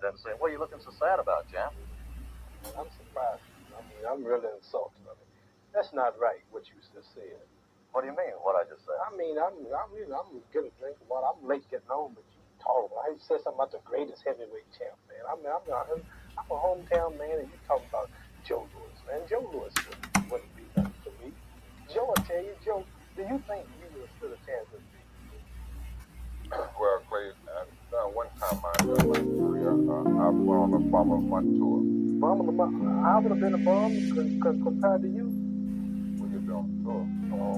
didn't say, what are you looking so sad about, Jam? I'm surprised. I mean, I'm really insulted. I mean, that's not right what you just said. What do you mean, what I just said? I mean, I'm getting a drink of water. I'm late getting home, but you talking. I said something about the greatest heavyweight champ, man. I'm a hometown man, and you talking about Joe Louis, man. Joe Louis wouldn't be nothing to me. Joe, I tell you, Joe, do you think you would have stood a chance with me? Well, Clay, one time in my career, I put on a Bomber 1 tour. I would have been a bum compared to you. Well, you've been on the tour.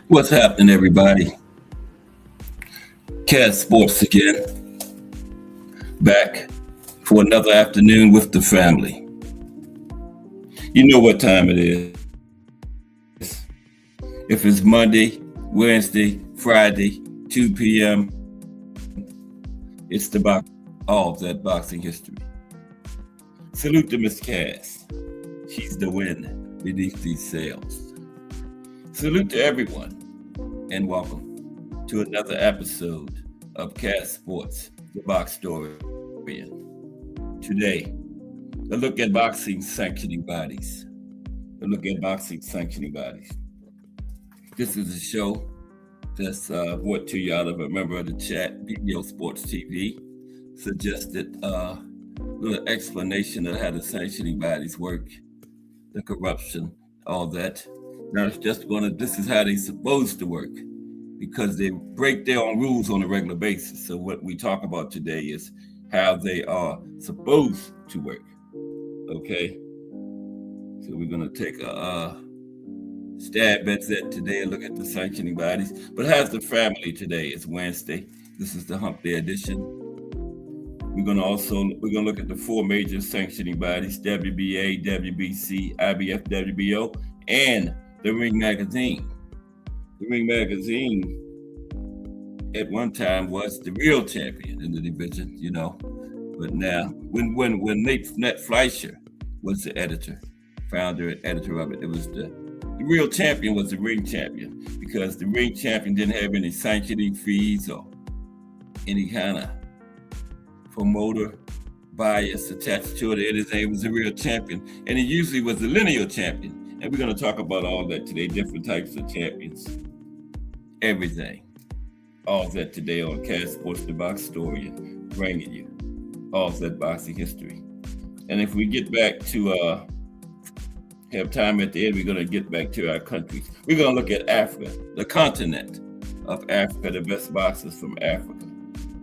What's happening, everybody? Cat Sports again. Back for another afternoon with the family. You know what time it is. If it's Monday, Wednesday, Friday, 2 p.m., it's the all of that boxing history. Salute to Miss Cass. She's the wind beneath these sails. Salute to everyone, and welcome to another episode of Cass Sports, the Box Story. Today, a look at boxing sanctioning bodies. This is a show that's brought to you out of a member of the chat, video Sports TV, suggested a little explanation of how the sanctioning bodies work, the corruption, all that. Now this is how they're supposed to work, because they break their own rules on a regular basis. So what we talk about today is how they are supposed to work. Okay? So we're gonna take a stab at that today and look at the sanctioning bodies. But how's the family today? It's Wednesday. This is the Hump Day edition. We're gonna look at the four major sanctioning bodies: WBA, WBC, IBF, WBO, and the Ring Magazine. The Ring Magazine at one time was the real champion in the division, you know. But now, when Nate Fleischer was the editor, founder and editor of it, it was the real champion was the ring champion, because the ring champion didn't have any sanctioning fees or any kind of promoter bias attached to it. His name was a real champion, and he usually was a lineal champion. And we're going to talk about all that today, different types of champions, everything. All that today on Cash Sports, the Box Story, and bringing you all that boxing history. And if we get back to have time at the end, we're going to get back to our countries. We're going to look at Africa, the continent of Africa, the best boxers from Africa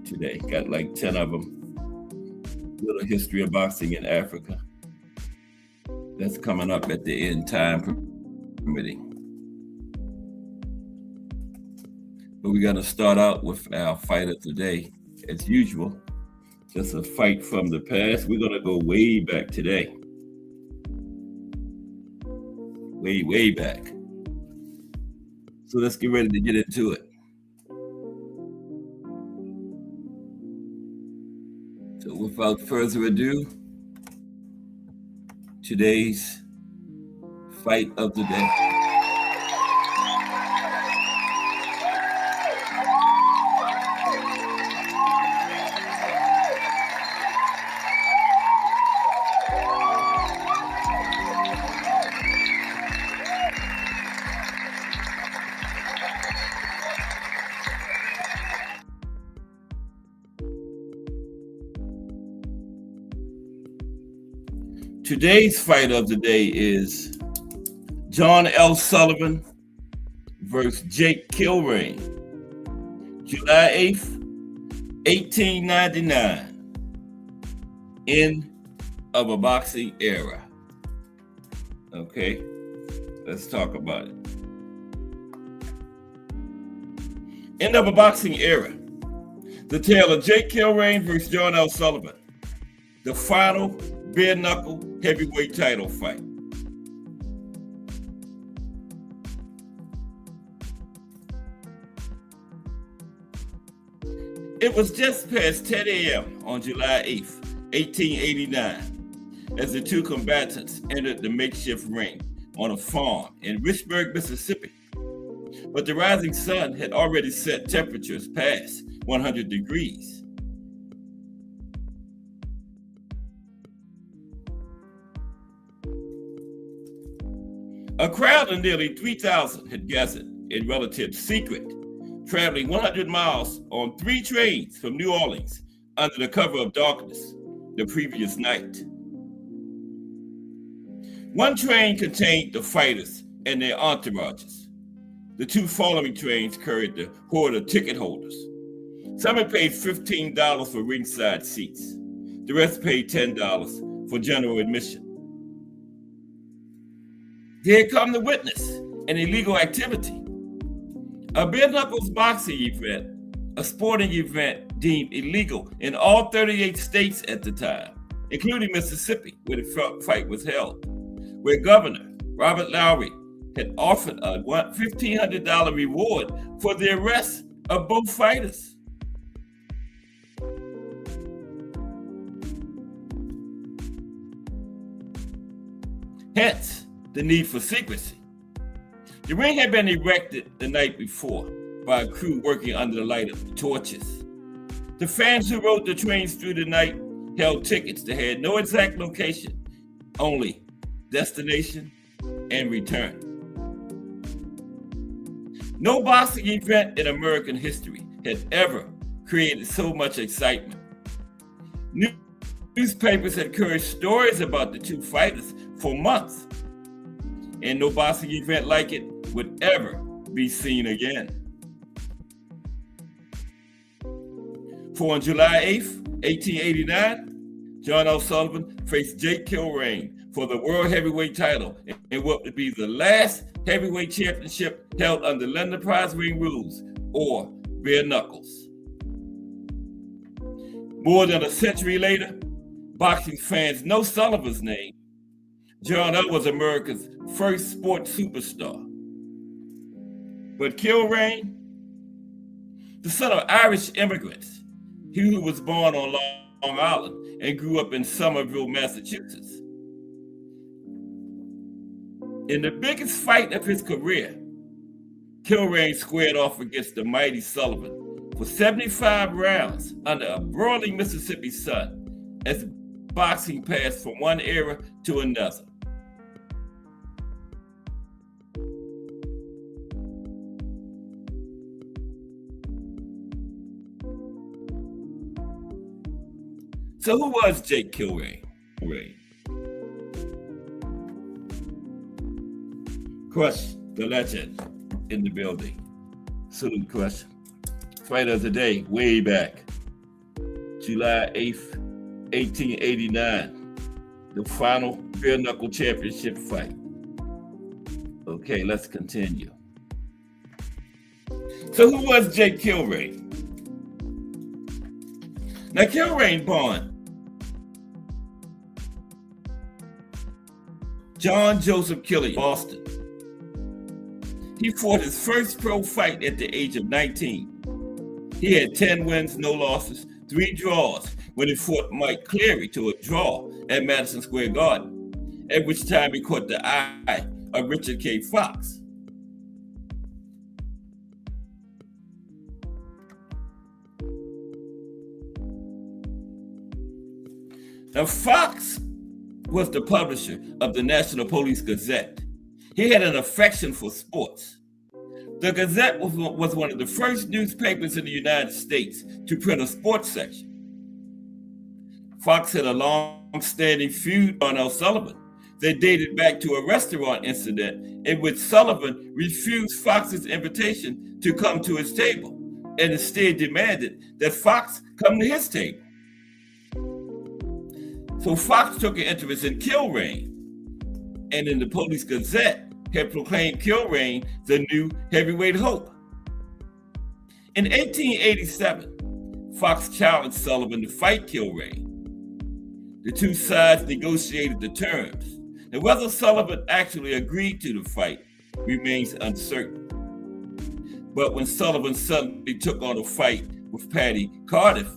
today. Got like 10 of them. Little history of boxing in Africa. That's coming up at the end, time permitting. But we're going to start out with our fight of today, as usual. Just a fight from the past. We're going to go way back today. Way, way back. So let's get ready to get into it. So without further ado, today's fight of the day. Today's fight of the day is John L. Sullivan versus Jake Kilrain, July 8th, 1899, end of a boxing era. Okay, let's talk about it. End of a boxing era. The tale of Jake Kilrain versus John L. Sullivan. The final bare knuckle heavyweight title fight. It was just past 10 a.m. on July 8th, 1889, as the two combatants entered the makeshift ring on a farm in Richburg, Mississippi. But the rising sun had already set temperatures past 100 degrees. A crowd of nearly 3,000 had gathered in relative secret, traveling 100 miles on 3 trains from New Orleans under the cover of darkness the previous night. One train contained the fighters and their entourages. The 2 following trains carried the horde of ticket holders. Some had paid $15 for ringside seats. The rest paid $10 for general admission. They had come to witness an illegal activity. A bare knuckles boxing event, a sporting event deemed illegal in all 38 states at the time, including Mississippi, where the fight was held, where Governor Robert Lowry had offered a $1,500 reward for the arrest of both fighters. Hence, the need for secrecy. The ring had been erected the night before by a crew working under the light of torches. The fans who rode the trains through the night held tickets that had no exact location, only destination and return. No boxing event in American history had ever created so much excitement. Newspapers had carried stories about the 2 fighters for months, and no boxing event like it would ever be seen again. For on July 8th, 1889, John L. Sullivan faced Jake Kilrain for the world heavyweight title in what would be the last heavyweight championship held under London Prize Ring rules, or bare knuckles. More than a century later, boxing fans know Sullivan's name. John L. was America's first sports superstar. But Kilrain, the son of Irish immigrants, he who was born on Long Island and grew up in Somerville, Massachusetts. In the biggest fight of his career, Kilrain squared off against the mighty Sullivan for 75 rounds under a broiling Mississippi sun as boxing passed from one era to another. So who was Jake Kilrain? Crush, the legend, in the building. Salute, Crush. Fighter of the day, way back, July 8th, 1889, the final bare knuckle championship fight. Okay, let's continue. So who was Jake Kilrain? Now, Kilrain born John Joseph Kelly, Boston. He fought his first pro fight at the age of 19. He had 10 wins, no losses, 3 draws when he fought Mike Cleary to a draw at Madison Square Garden, at which time he caught the eye of Richard K. Fox. Now, Fox was the publisher of the National Police Gazette. He had an affection for sports. The Gazette was one of the first newspapers in the United States to print a sports section. Fox had a long-standing feud with Ronald Sullivan that dated back to a restaurant incident in which Sullivan refused Fox's invitation to come to his table and instead demanded that Fox come to his table. So Fox took an interest in Kilrain, and in the Police Gazette had proclaimed Kilrain the new heavyweight hope. In 1887, Fox challenged Sullivan to fight Kilrain. The two sides negotiated the terms, and whether Sullivan actually agreed to the fight remains uncertain. But when Sullivan suddenly took on a fight with Paddy Cardiff,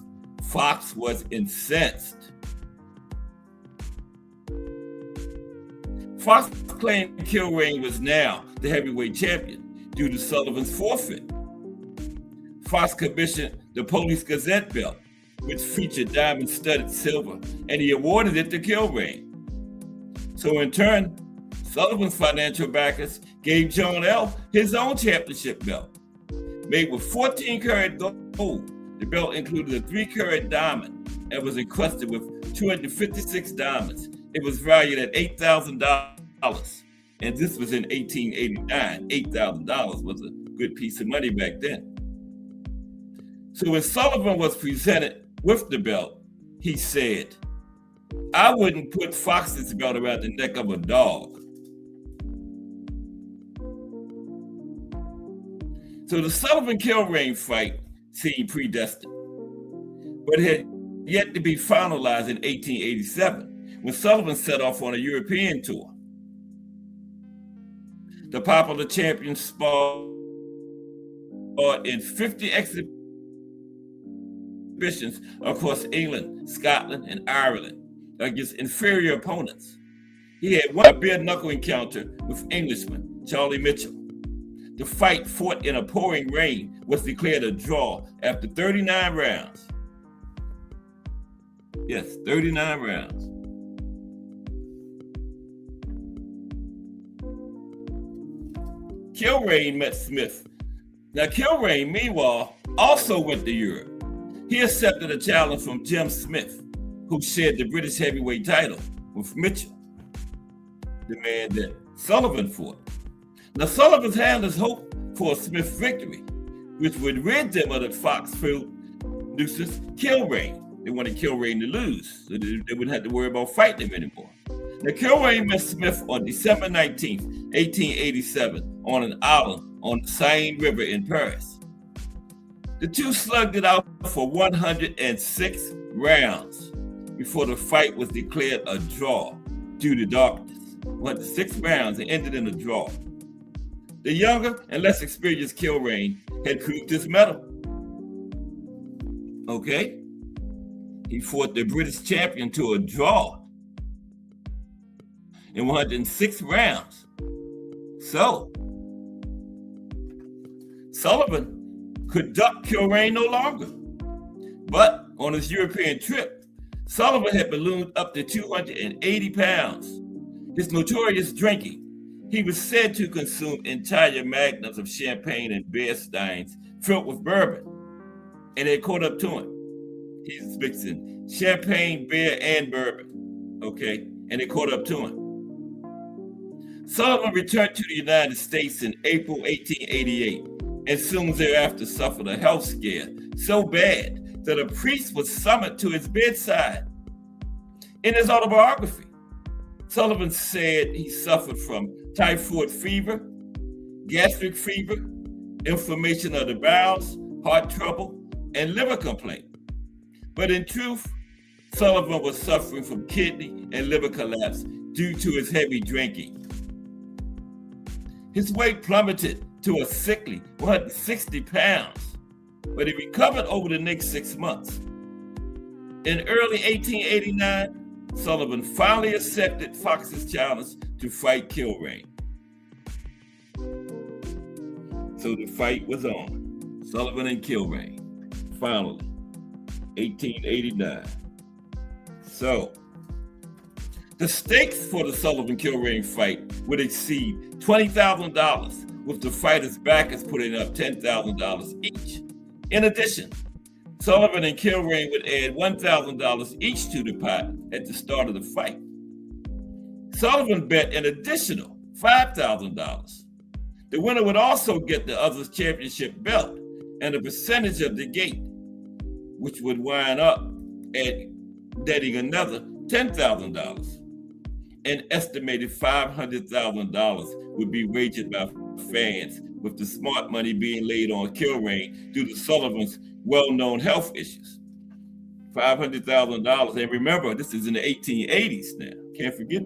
Fox was incensed. Fox claimed Kilrain was now the heavyweight champion due to Sullivan's forfeit. Fox commissioned the Police Gazette belt, which featured diamond-studded silver, and he awarded it to Kilrain. So in turn, Sullivan's financial backers gave John L. his own championship belt. Made with 14-karat gold, the belt included a 3-karat diamond and was encrusted with 256 diamonds. It was valued at $8,000, and this was in 1889. $8,000 was a good piece of money back then. So when Sullivan was presented with the belt, he said, "I wouldn't put Fox's belt around the neck of a dog." So the Sullivan-Kilrain fight seemed predestined, but it had yet to be finalized in 1887 when Sullivan set off on a European tour. The popular champion sparred in 50 exhibitions across England, Scotland, and Ireland against inferior opponents. He had won a bare-knuckle encounter with Englishman Charlie Mitchell. The fight, fought in a pouring rain, was declared a draw after 39 rounds. Yes, 39 rounds. Kilrain met Smith. Now, Kilrain, meanwhile, also went to Europe. He accepted a challenge from Jim Smith, who shared the British heavyweight title with Mitchell, the man that Sullivan fought. Now, Sullivan's handlers hoped for a Smith victory, which would rid them of the Fox-filled nuisance Kilrain. They wanted Kilrain to lose, so they wouldn't have to worry about fighting him anymore. Now, Kilrain met Smith on December 19th, 1887, on an island on the Seine River in Paris. The two slugged it out for 106 rounds before the fight was declared a draw due to darkness. 106 rounds and ended in a draw. The younger and less experienced Kilrain had proved his mettle. Okay? He fought the British champion to a draw in 106 rounds. So, Sullivan could duck Kilrain no longer. But on his European trip, Sullivan had ballooned up to 280 pounds. His notorious drinking, he was said to consume entire magnums of champagne and beer steins filled with bourbon, and they caught up to him. He's mixing champagne, beer, and bourbon, okay? And they caught up to him. Sullivan returned to the United States in April 1888, and soon thereafter suffered a health scare so bad that a priest was summoned to his bedside. In his autobiography, Sullivan said he suffered from typhoid fever, gastric fever, inflammation of the bowels, heart trouble, and liver complaint. But in truth, Sullivan was suffering from kidney and liver collapse due to his heavy drinking. His weight plummeted to a sickly 160 pounds, but he recovered over the next 6 months. In early 1889, Sullivan finally accepted Fox's challenge to fight Kilrain. So the fight was on. Sullivan and Kilrain, finally, 1889. So, the stakes for the Sullivan-Kilrain fight would exceed $20,000, with the fighters' backers putting up $10,000 each. In addition, Sullivan and Kilrain would add $1,000 each to the pot at the start of the fight. Sullivan bet an additional $5,000. The winner would also get the other's championship belt and a percentage of the gate, which would wind up at netting another $10,000. An estimated $500,000 would be wagered by fans, with the smart money being laid on Kilrain due to Sullivan's well-known health issues. $500,000, and remember, this is in the 1880s now. Can't forget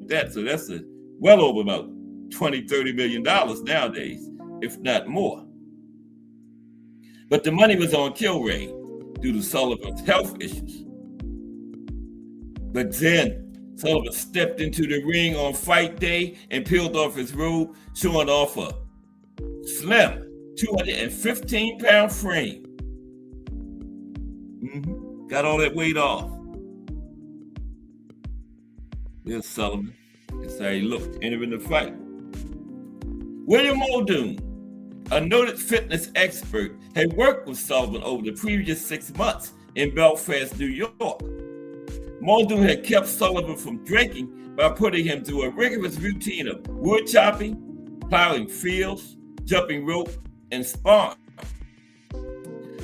that. So that's well over about $20-30 million nowadays, if not more. But the money was on Kilrain due to Sullivan's health issues. But then Sullivan stepped into the ring on fight day and peeled off his robe, showing off a slim 215-pound frame. Got all that weight off. There's Sullivan. That's how he looked entering the fight. William Muldoon, a noted fitness expert, had worked with Sullivan over the previous 6 months in Belfast, New York. Muldoon had kept Sullivan from drinking by putting him through a rigorous routine of wood chopping, plowing fields, jumping rope, and sparring.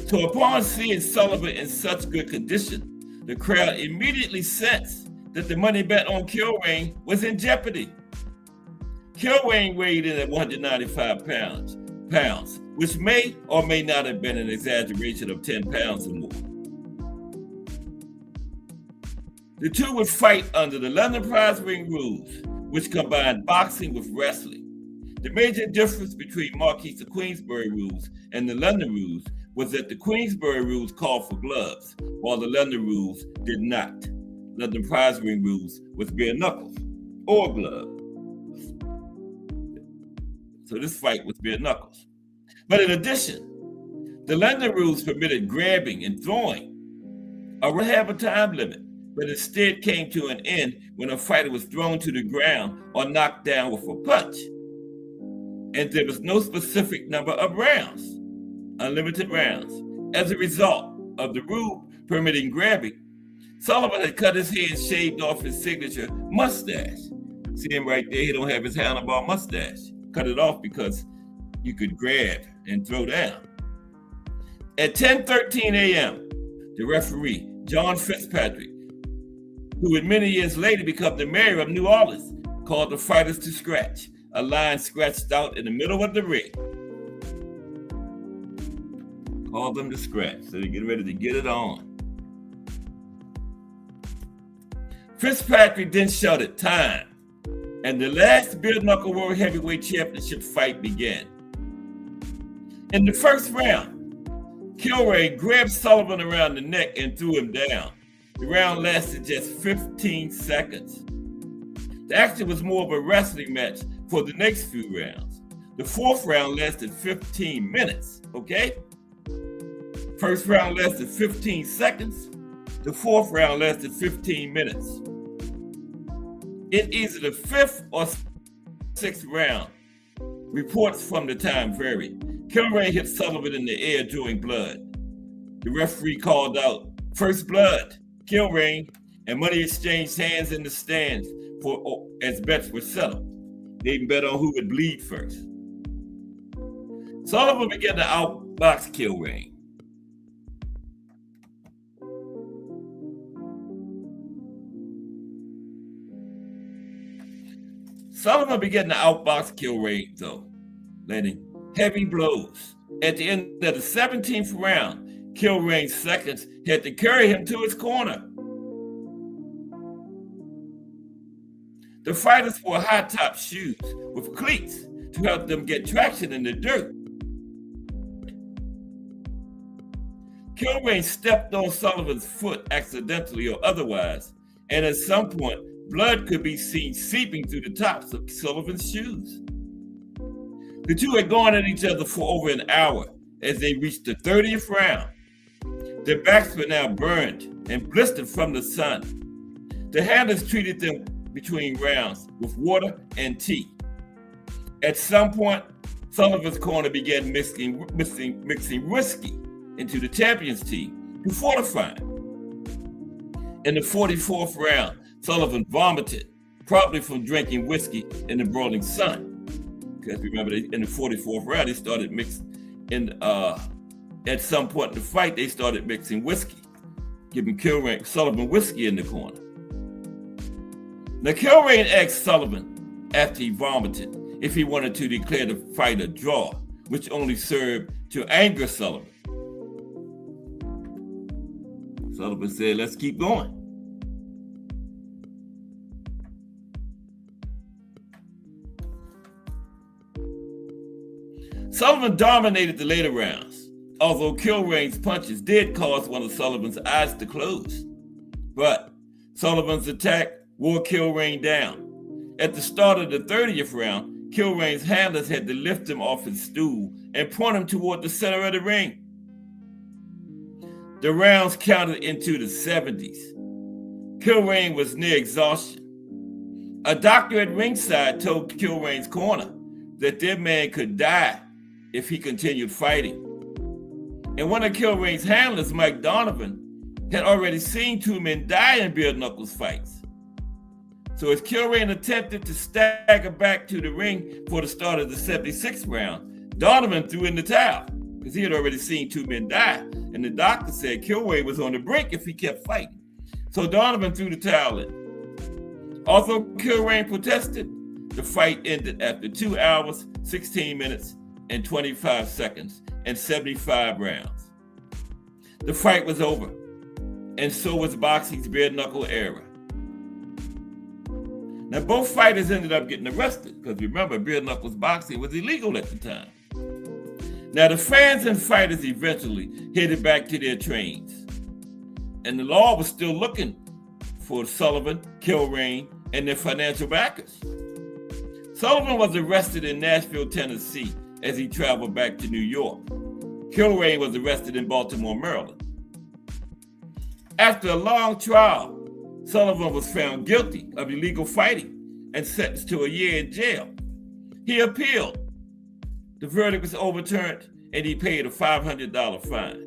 So upon seeing Sullivan in such good condition, the crowd immediately sensed that the money bet on Kilrain was in jeopardy. Kilrain weighed in at 195 pounds, which may or may not have been an exaggeration of 10 pounds or more. The two would fight under the London Prize Ring rules, which combined boxing with wrestling. The major difference between Marquis of Queensberry rules and the London rules was that the Queensberry rules called for gloves, while the London rules did not. London Prize Ring rules was bare knuckles or gloves. So this fight was bare knuckles. But in addition, the London rules permitted grabbing and throwing. A have a time limit, but instead came to an end when a fighter was thrown to the ground or knocked down with a punch. And there was no specific number of rounds, unlimited rounds. As a result of the rule permitting grabbing, Sullivan had cut his hair and shaved off his signature mustache. See him right there, he don't have his handlebar mustache. Cut it off because you could grab and throw down. At 10:13 a.m., the referee, John Fitzpatrick, who would many years later become the mayor of New Orleans, called the fighters to scratch, a line scratched out in the middle of the ring. Called them to scratch, so they get ready to get it on. Fitzpatrick then shouted time, and the last bare knuckle world heavyweight championship fight began. In the first round, Kilrain grabbed Sullivan around the neck and threw him down. The round lasted just 15 seconds. The action was more of a wrestling match for the next few rounds. The fourth round lasted 15 minutes, okay? First round lasted 15 seconds. The fourth round lasted 15 minutes. In either the fifth or sixth round, reports from the time vary. Kilrain hit Sullivan in the air drawing blood. The referee called out, "First blood, Kilrain," and money exchanged hands in the stands as bets were settled. They even bet on who would bleed first. Sullivan began to outbox Kilrain. Sullivan began to outbox Kilrain, though, landing heavy blows. At the end of the 17th round, Kilrain's seconds had to carry him to his corner. The fighters wore high-top shoes with cleats to help them get traction in the dirt. Kilrain stepped on Sullivan's foot accidentally or otherwise, and at some point, blood could be seen seeping through the tops of Sullivan's shoes. The two had gone at each other for over an hour as they reached the 30th round. Their backs were now burned and blistered from the sun. The handlers treated them between rounds with water and tea. At some point, Sullivan's corner began mixing whiskey into the champion's tea to fortify him. In the 44th round, Sullivan vomited, probably from drinking whiskey in the broiling sun. Because remember, in the 44th round, they started mixing at some point in the fight, they started mixing whiskey, giving Sullivan whiskey in the corner. Now, Kilrain asked Sullivan after he vomited if he wanted to declare the fight a draw, which only served to anger Sullivan. Sullivan said, "Let's keep going." Sullivan dominated the later rounds, although Kilrain's punches did cause one of Sullivan's eyes to close. But Sullivan's attack wore Kilrain down. At the start of the 30th round, Kilrain's handlers had to lift him off his stool and point him toward the center of the ring. The rounds counted into the 70s. Kilrain was near exhaustion. A doctor at ringside told Kilrain's corner that their man could die if he continued fighting. And one of Kilrain's handlers, Mike Donovan, had already seen two men die in bare knuckles fights. So as Kilrain attempted to stagger back to the ring for the start of the 76th round, Donovan threw in the towel because he had already seen two men die. And the doctor said Kilrain was on the brink if he kept fighting. So Donovan threw the towel in. Although Kilrain protested, the fight ended after 2 hours, 16 minutes, and 25 seconds, and 75 rounds. The fight was over, and so was boxing's bare knuckle era. Now, both fighters ended up getting arrested, because remember, bare knuckles boxing was illegal at the time. Now, the fans and fighters eventually headed back to their trains, and the law was still looking for Sullivan, Kilrain, and their financial backers. Sullivan was arrested in Nashville, Tennessee, as he traveled back to New York. Kilrain was arrested in Baltimore, Maryland. After a long trial, Sullivan was found guilty of illegal fighting and sentenced to a year in jail. He appealed. The verdict was overturned, and he paid a $500 fine.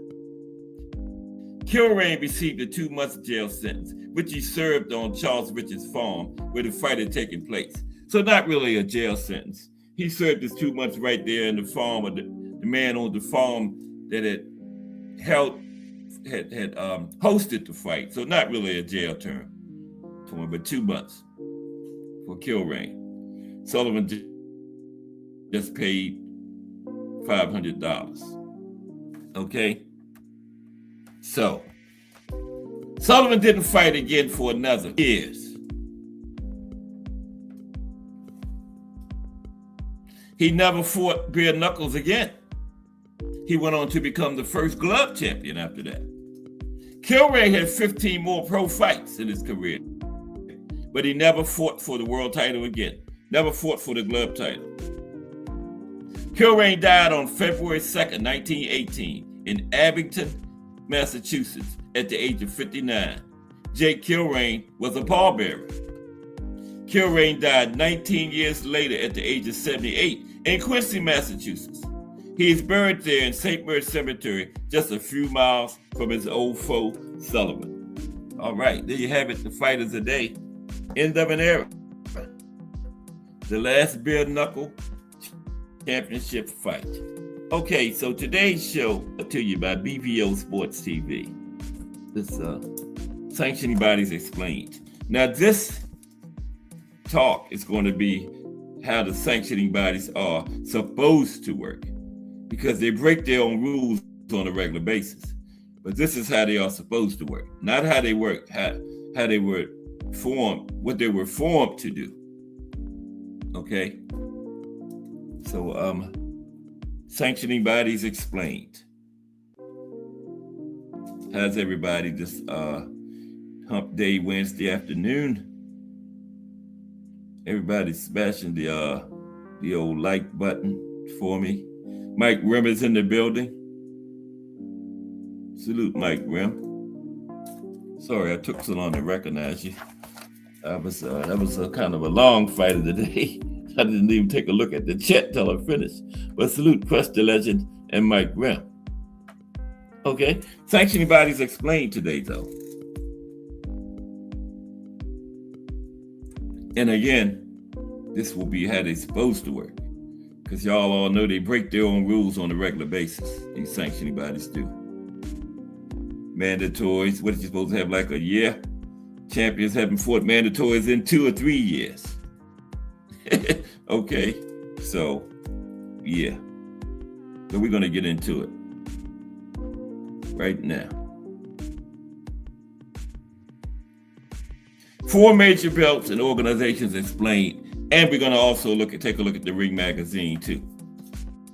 Kilrain received a 2-month jail sentence, which he served on Charles Richards' farm where the fight had taken place. So not really a jail sentence. He served his 2 months right there in the farm of the man on the farm that had hosted the fight. So not really a jail term for him, but 2 months for Kilrain. Sullivan just paid $500. Okay? So, Sullivan didn't fight again for another years. He never fought bare knuckles again. He went on to become the first glove champion after that. Kilrain had 15 more pro fights in his career, but he never fought for the world title again. Never fought for the glove title. Kilrain died on February 2nd, 1918 in Abington, Massachusetts at the age of 59. Jake Kilrain was a pallbearer. Kilrain died 19 years later at the age of 78 in Quincy, Massachusetts. He is buried there in St. Mary's Cemetery, just a few miles from his old foe, Sullivan. All right, there you have it, the fighters a day. End of an era. The last bare knuckle championship fight. Okay, so today's show to you by BVO Sports TV. This Sanctioning Bodies Explained. Now this talk is going to be how the sanctioning bodies are supposed to work, because they break their own rules on a regular basis. But this is how they are supposed to work, not how they work, how they were formed, what they were formed to do. Okay? So, Sanctioning Bodies Explained. How's everybody this hump day Wednesday afternoon? Everybody's smashing the old like button for me. Mike Rim is in the building. Salute, Mike Rim. Sorry, I took so long to recognize you. That was kind of a long fight of the day. I didn't even take a look at the chat till I finished. But salute, Quest the Legend and Mike Rim. Okay, Sanctioning Bodies Explained today, though. And again, this will be how they're supposed to work, because y'all all know they break their own rules on a regular basis. These sanctioning bodies do. Mandatories, what are you supposed to have, like a year? Champions haven't fought mandatories in 2 or 3 years. Okay, so yeah. So we're going to get into it right now. 4 major belts and organizations explained, and we're going to also take a look at the Ring magazine too,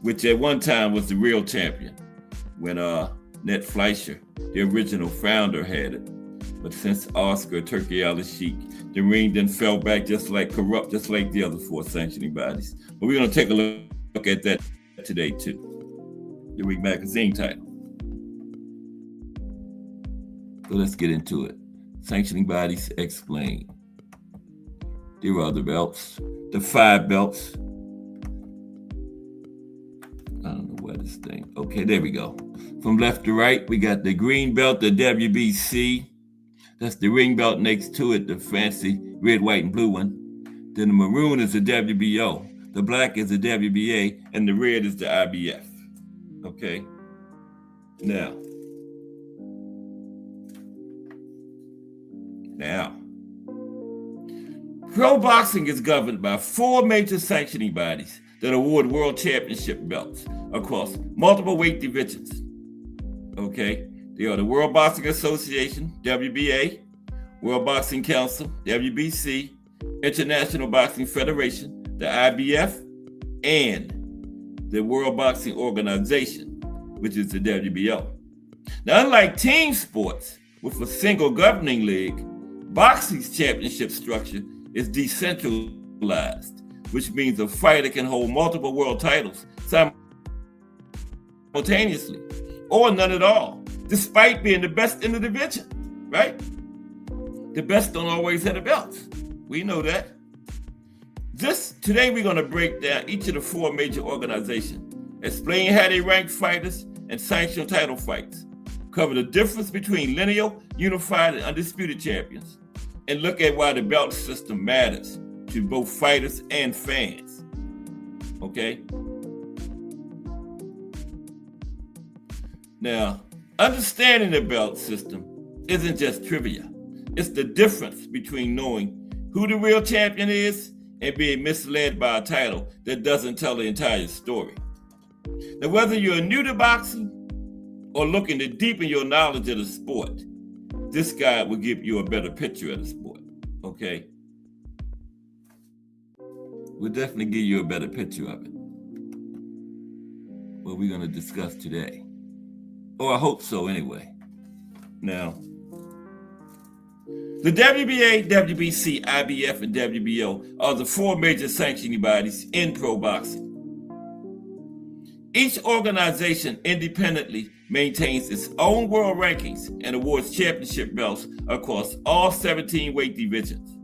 which at one time was the real champion when Ned Fleischer, the original founder, had it. But since Oscar Turkey Al-Sheikh, the Ring then fell back just like the other 4 sanctioning bodies. But we're going to take a look at that today too. The Ring magazine title. So let's get into it. Sanctioning Bodies Explained. There are the belts, the 5 belts. I don't know where this thing. Okay, there we go. From left to right, we got the green belt, the WBC. That's the ring belt. Next to it, the fancy red, white, and blue one. Then the maroon is the WBO. The black is the WBA, and the red is the IBF. Okay. Now, pro boxing is governed by 4 major sanctioning bodies that award world championship belts across multiple weight divisions. Okay, they are the World Boxing Association, WBA, World Boxing Council, WBC, International Boxing Federation, the IBF, and the World Boxing Organization, which is the WBO. Now, unlike team sports with a single governing league, boxing's championship structure is decentralized, which means a fighter can hold multiple world titles simultaneously, or none at all, despite being the best in the division, right? The best don't always have the belts. We know that. Today we're going to break down each of the 4 major organizations, explain how they rank fighters and sanction title fights, cover the difference between lineal, unified, and undisputed champions, and look at why the belt system matters to both fighters and fans. Okay? Now, understanding the belt system isn't just trivia. It's the difference between knowing who the real champion is and being misled by a title that doesn't tell the entire story. Now, whether you're new to boxing or looking to deepen your knowledge of the sport, this guide will give you a better picture of the sport, okay? We'll definitely give you a better picture of it. What we're going to discuss today. Or I hope so anyway. Now, the WBA, WBC, IBF, and WBO are the 4 major sanctioning bodies in pro boxing. Each organization independently maintains its own world rankings and awards championship belts across all 17 weight divisions.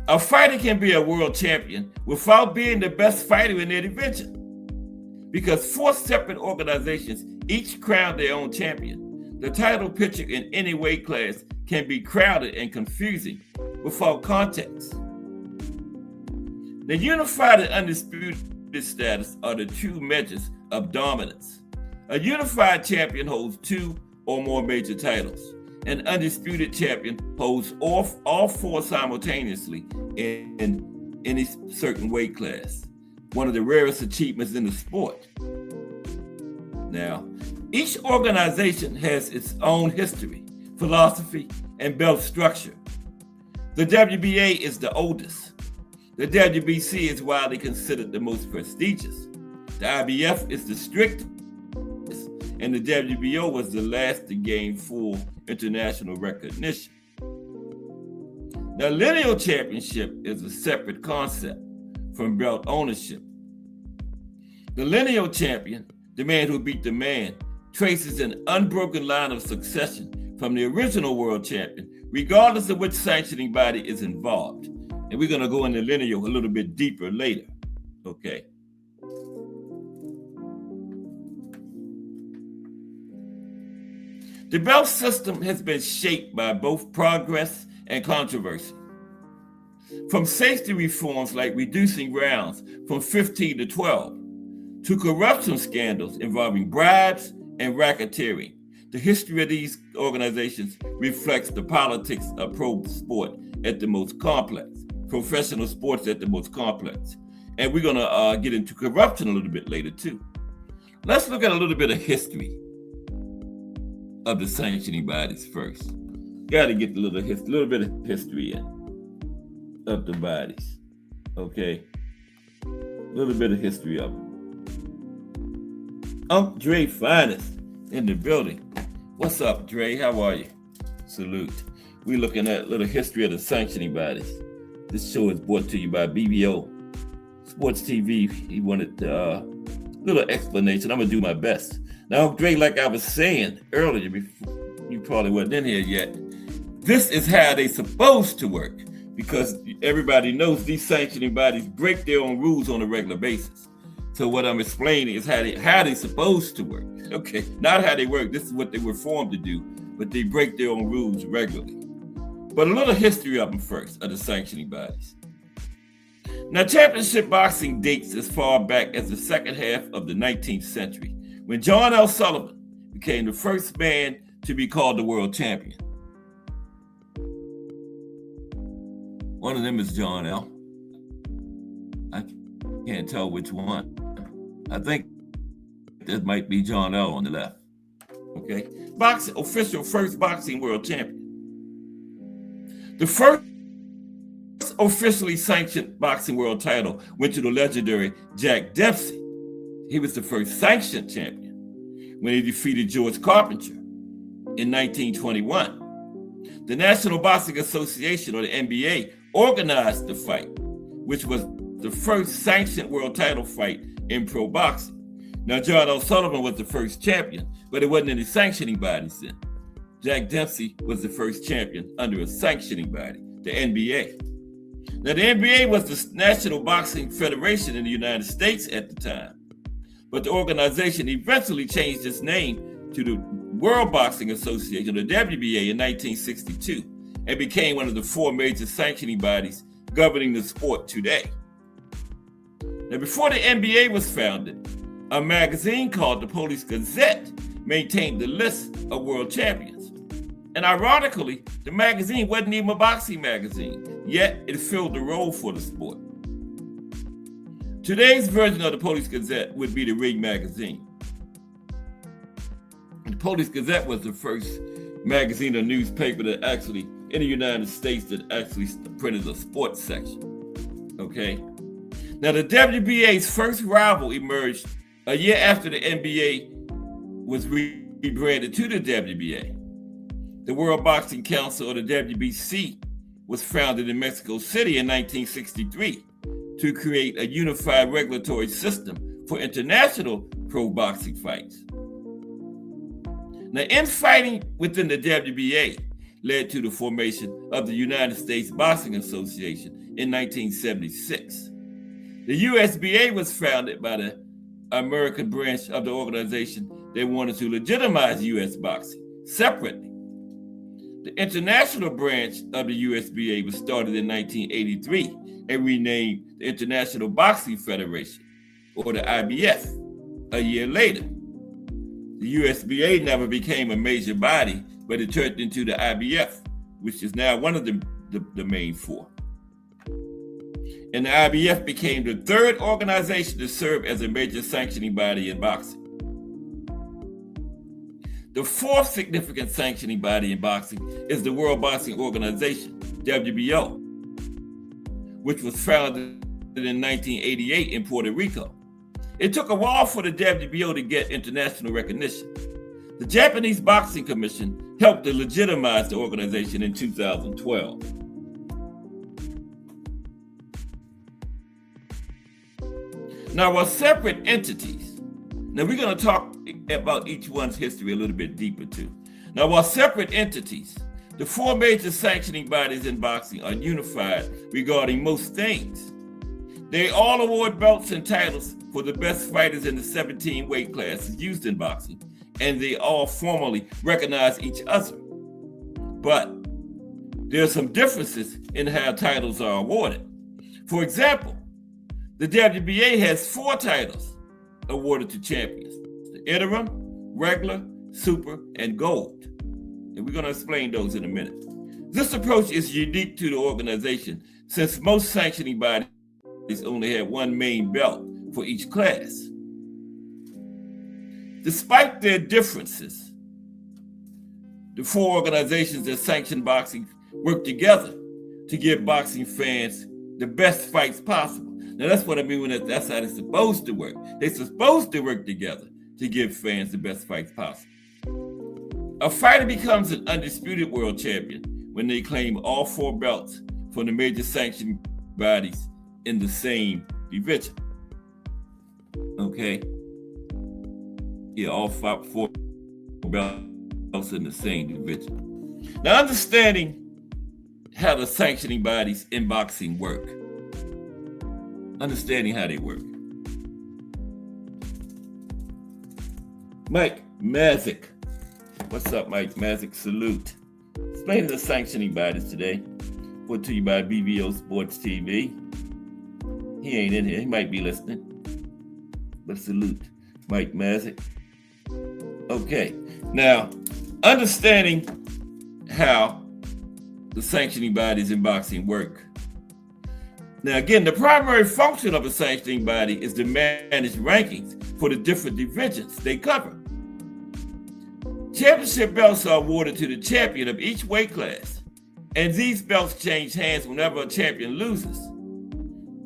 A fighter can be a world champion without being the best fighter in their division, because 4 separate organizations each crown their own champion. The title picture in any weight class can be crowded and confusing without context. The unified and undisputed status are the true measures of dominance. A unified champion holds 2 or more major titles. An undisputed champion holds all 4 simultaneously in any certain weight class, one of the rarest achievements in the sport. Now, each organization has its own history, philosophy, and belt structure. The WBA is the oldest. The WBC is widely considered the most prestigious. The IBF is the strictest, and the WBO was the last to gain full international recognition. The lineal championship is a separate concept from belt ownership. The lineal champion, the man who beat the man, traces an unbroken line of succession from the original world champion, regardless of which sanctioning body is involved. And we're going to go into lineal a little bit deeper later. Okay. The belt system has been shaped by both progress and controversy. From safety reforms like reducing rounds from 15 to 12, to corruption scandals involving bribes and racketeering, the history of these organizations reflects the politics of pro sport at the most complex, professional sports at the most complex. And we're going to get into corruption a little bit later too. Let's look at a little bit of history of the sanctioning bodies first. Got to get a little bit of history in of the bodies. Okay, a little bit of history of them. Dre Finest in the building. What's up, Dre? How are you? Salute. We're looking at a little history of the sanctioning bodies. This show is brought to you by BBO Sports TV. He wanted a little explanation. I'm going to do my best. Now, Dre, like I was saying earlier, before, you probably wasn't in here yet, this is how they supposed to work, because everybody knows these sanctioning bodies break their own rules on a regular basis. So what I'm explaining is how they supposed to work. Okay, not how they work. This is what they were formed to do, but they break their own rules regularly. But a little history of them first, of the sanctioning bodies. Now, championship boxing dates as far back as the second half of the 19th century, when John L. Sullivan became the first man to be called the world champion. One of them is John L. I can't tell which one. I think that might be John L. on the left. Okay, official first boxing world champion. The first officially sanctioned boxing world title went to the legendary Jack Dempsey. He was the first sanctioned champion when he defeated George Carpenter in 1921. The National Boxing Association, or the NBA, organized the fight, which was the first sanctioned world title fight in pro boxing. Now, John L. Sullivan was the first champion, but it wasn't any sanctioning bodies then. Jack Dempsey was the first champion under a sanctioning body, the NBA. Now, the NBA was the National Boxing Federation in the United States at the time, but the organization eventually changed its name to the World Boxing Association, the WBA, in 1962, and became one of the 4 major sanctioning bodies governing the sport today. Now, before the NBA was founded, a magazine called the Police Gazette maintained the list of world champions. And ironically, the magazine wasn't even a boxing magazine, yet it filled the role for the sport. Today's version of the Police Gazette would be the Ring magazine. The Police Gazette was the first magazine or newspaper that actually, in the United States, that actually printed a sports section. Okay? Now, the WBA's first rival emerged a year after the NBA was rebranded to the WBA. The World Boxing Council, or the WBC, was founded in Mexico City in 1963 to create a unified regulatory system for international pro boxing fights. Now, infighting within the WBA led to the formation of the United States Boxing Association in 1976. The USBA was founded by the American branch of the organization that wanted to legitimize U.S. boxing separately. The international branch of the USBA was started in 1983 and renamed the International Boxing Federation, or the IBF, a year later. The USBA never became a major body, but it turned into the IBF, which is now one of the main four. And the IBF became the third organization to serve as a major sanctioning body in boxing. The fourth significant sanctioning body in boxing is the World Boxing Organization, WBO, which was founded in 1988 in Puerto Rico. It took a while for the WBO to get international recognition. The Japanese Boxing Commission helped to legitimize the organization in 2012. Now, while separate entities, now we're going to talk about each one's history a little bit deeper too. Now, while separate entities, the four major sanctioning bodies in boxing are unified regarding most things. They all award belts and titles for the best fighters in the 17 weight classes used in boxing, and they all formally recognize each other. But there are some differences in how titles are awarded. For example, the WBA has 4 titles awarded to champions: the interim, regular, super, and gold. And we're going to explain those in a minute. This approach is unique to the organization since most sanctioning bodies only have one main belt for each class. Despite their differences, the 4 organizations that sanction boxing work together to give boxing fans the best fights possible. Now, that's what I mean when that's how they're supposed to work. They're supposed to work together to give fans the best fights possible. A fighter becomes an undisputed world champion when they claim all 4 belts from the major sanctioning bodies in the same division. Okay? Yeah, all 4 belts in the same division. Now, understanding how the sanctioning bodies in boxing work. Understanding how they work. Mike Mazik. What's up, Mike Mazik? Salute. Explaining the sanctioning bodies today. Brought to you by BVO Sports TV. He ain't in here. He might be listening. But salute, Mike Mazik. Okay. Now, understanding how the sanctioning bodies in boxing work. Now, again, the primary function of a sanctioning body is to manage rankings for the different divisions they cover. Championship belts are awarded to the champion of each weight class, and these belts change hands whenever a champion loses.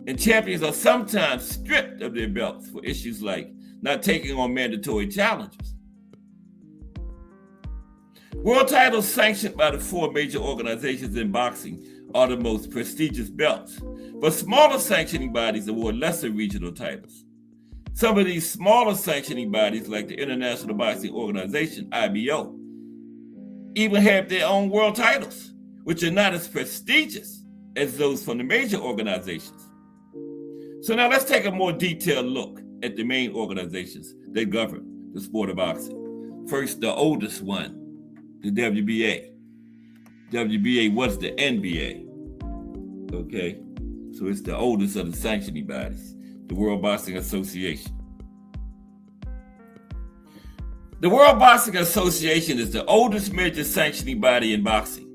And champions are sometimes stripped of their belts for issues like not taking on mandatory challenges. World titles sanctioned by the 4 major organizations in boxing are the most prestigious belts, but smaller sanctioning bodies award lesser regional titles. Some of these smaller sanctioning bodies, like the International Boxing Organization, IBO, even have their own world titles, which are not as prestigious as those from the major organizations. So now let's take a more detailed look at the main organizations that govern the sport of boxing. First, the oldest one, the WBA. WBA was the NBA. Okay, so it's the oldest of the sanctioning bodies, the World Boxing Association. The World Boxing Association is the oldest major sanctioning body in boxing.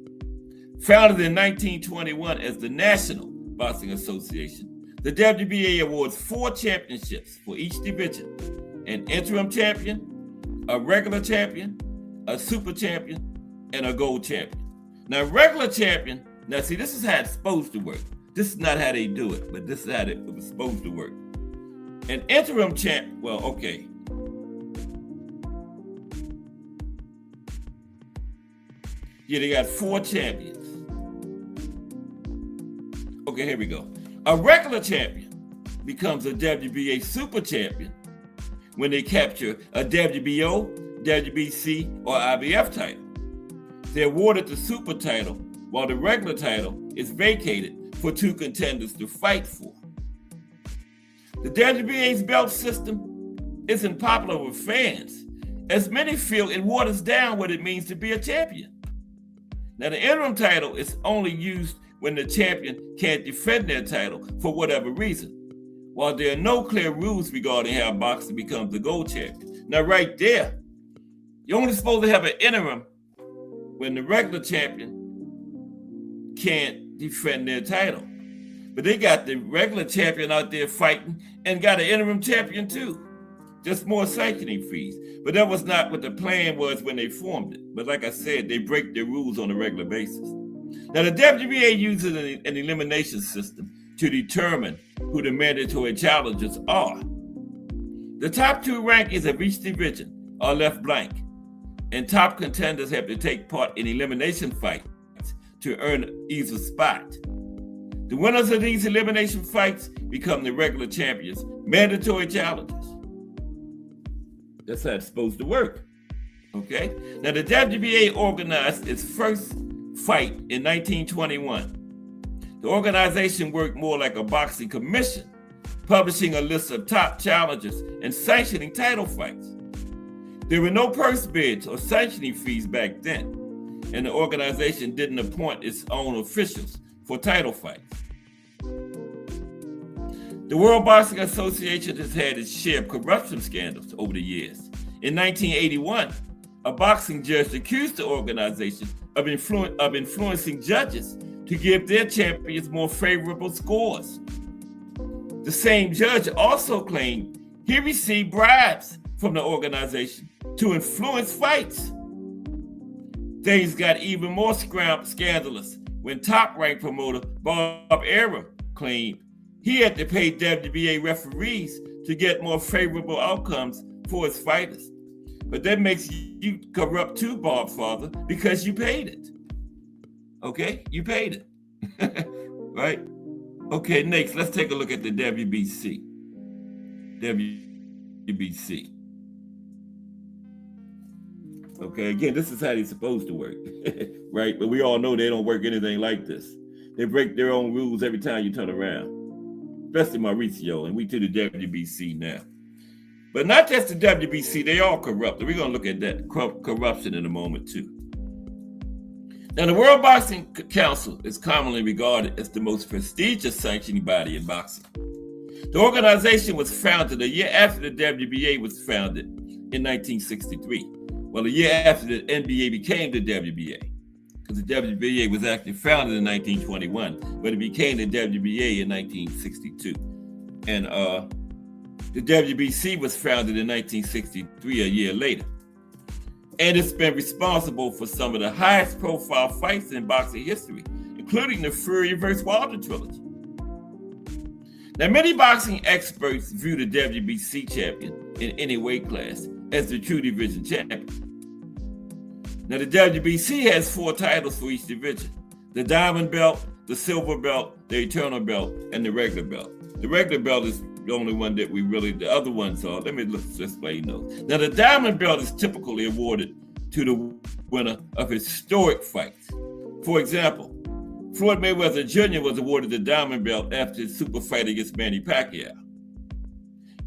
Founded in 1921 as the National Boxing Association, the WBA awards 4 championships for each division: an interim champion, a regular champion, a super champion, and a gold champion. Now, regular champion, now see, this is how it's supposed to work. This is not how they do it, but this is how it was supposed to work. An interim champ, well, okay. Yeah, they got 4 champions. Okay, here we go. A regular champion becomes a WBA super champion when they capture a WBO, WBC, or IBF title. They're awarded the super title while the regular title is vacated for two contenders to fight for. The WBA's belt system isn't popular with fans, as many feel it waters down what it means to be a champion. Now, the interim title is only used when the champion can't defend their title for whatever reason, while there are no clear rules regarding how a boxer becomes the gold champion. Now, right there, you're only supposed to have an interim when the regular champion can't defend their title. But they got the regular champion out there fighting and got an interim champion too. Just more sanctioning fees. But that was not what the plan was when they formed it. But like I said, they break their rules on a regular basis. Now, the WBA uses an elimination system to determine who the mandatory challengers are. The top two rankings of each division are left blank, and top contenders have to take part in elimination fights to earn either spot. The winners of these elimination fights become the regular champions, mandatory challengers. That's how it's supposed to work. Okay? Now, the WBA organized its first fight in 1921. The organization worked more like a boxing commission, publishing a list of top challengers and sanctioning title fights. There were no purse bids or sanctioning fees back then, and the organization didn't appoint its own officials for title fights. The World Boxing Association has had its share of corruption scandals over the years. In 1981, a boxing judge accused the organization of influencing judges to give their champions more favorable scores. The same judge also claimed he received bribes from the organization to influence fights. Things got even more scandalous when top-ranked promoter Bob Arum claimed he had to pay WBA referees to get more favorable outcomes for his fighters. But that makes you corrupt too, Bob Father, because you paid it. Okay? You paid it. Right? Okay, next, let's take a look at the WBC. WBC. Okay, again, this is how they're supposed to work. Right? But we all know they don't work anything like this. They break their own rules every time you turn around. Especially Mauricio, and we to the WBC now. But not just the WBC, they all corrupt. We're going to look at that corruption in a moment too. Now, the World Boxing Council is commonly regarded as the most prestigious sanctioning body in boxing. The organization was founded a year after the WBA was founded in 1963. Well, a year after the NBA became the WBA. Because the WBA was actually founded in 1921, but it became the WBA in 1962. And the WBC was founded in 1963, a year later. And it's been responsible for some of the highest profile fights in boxing history, including the Fury vs. Wilder trilogy. Now, many boxing experts view the WBC champion in any weight class as the true division champion. Now, the WBC has 4 titles for each division: the diamond belt, the silver belt, the eternal belt, and the regular belt. The regular belt is the only one that the other ones are. Let me explain those. Now, the diamond belt is typically awarded to the winner of historic fights. For example, Floyd Mayweather Jr. was awarded the diamond belt after his super fight against Manny Pacquiao.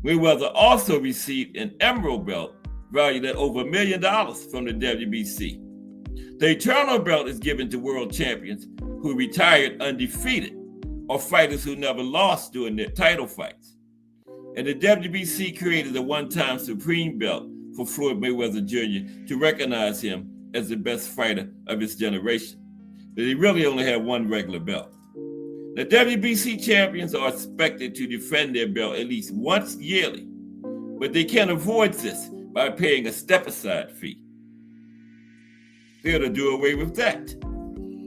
Mayweather also received an emerald belt valued at over $1 million from the WBC. The eternal belt is given to world champions who retired undefeated or fighters who never lost during their title fights. And the WBC created a one-time supreme belt for Floyd Mayweather Jr. to recognize him as the best fighter of his generation. But he really only had one regular belt. The WBC champions are expected to defend their belt at least once yearly, but they can't avoid this by paying a step-aside fee. They're to do away with that.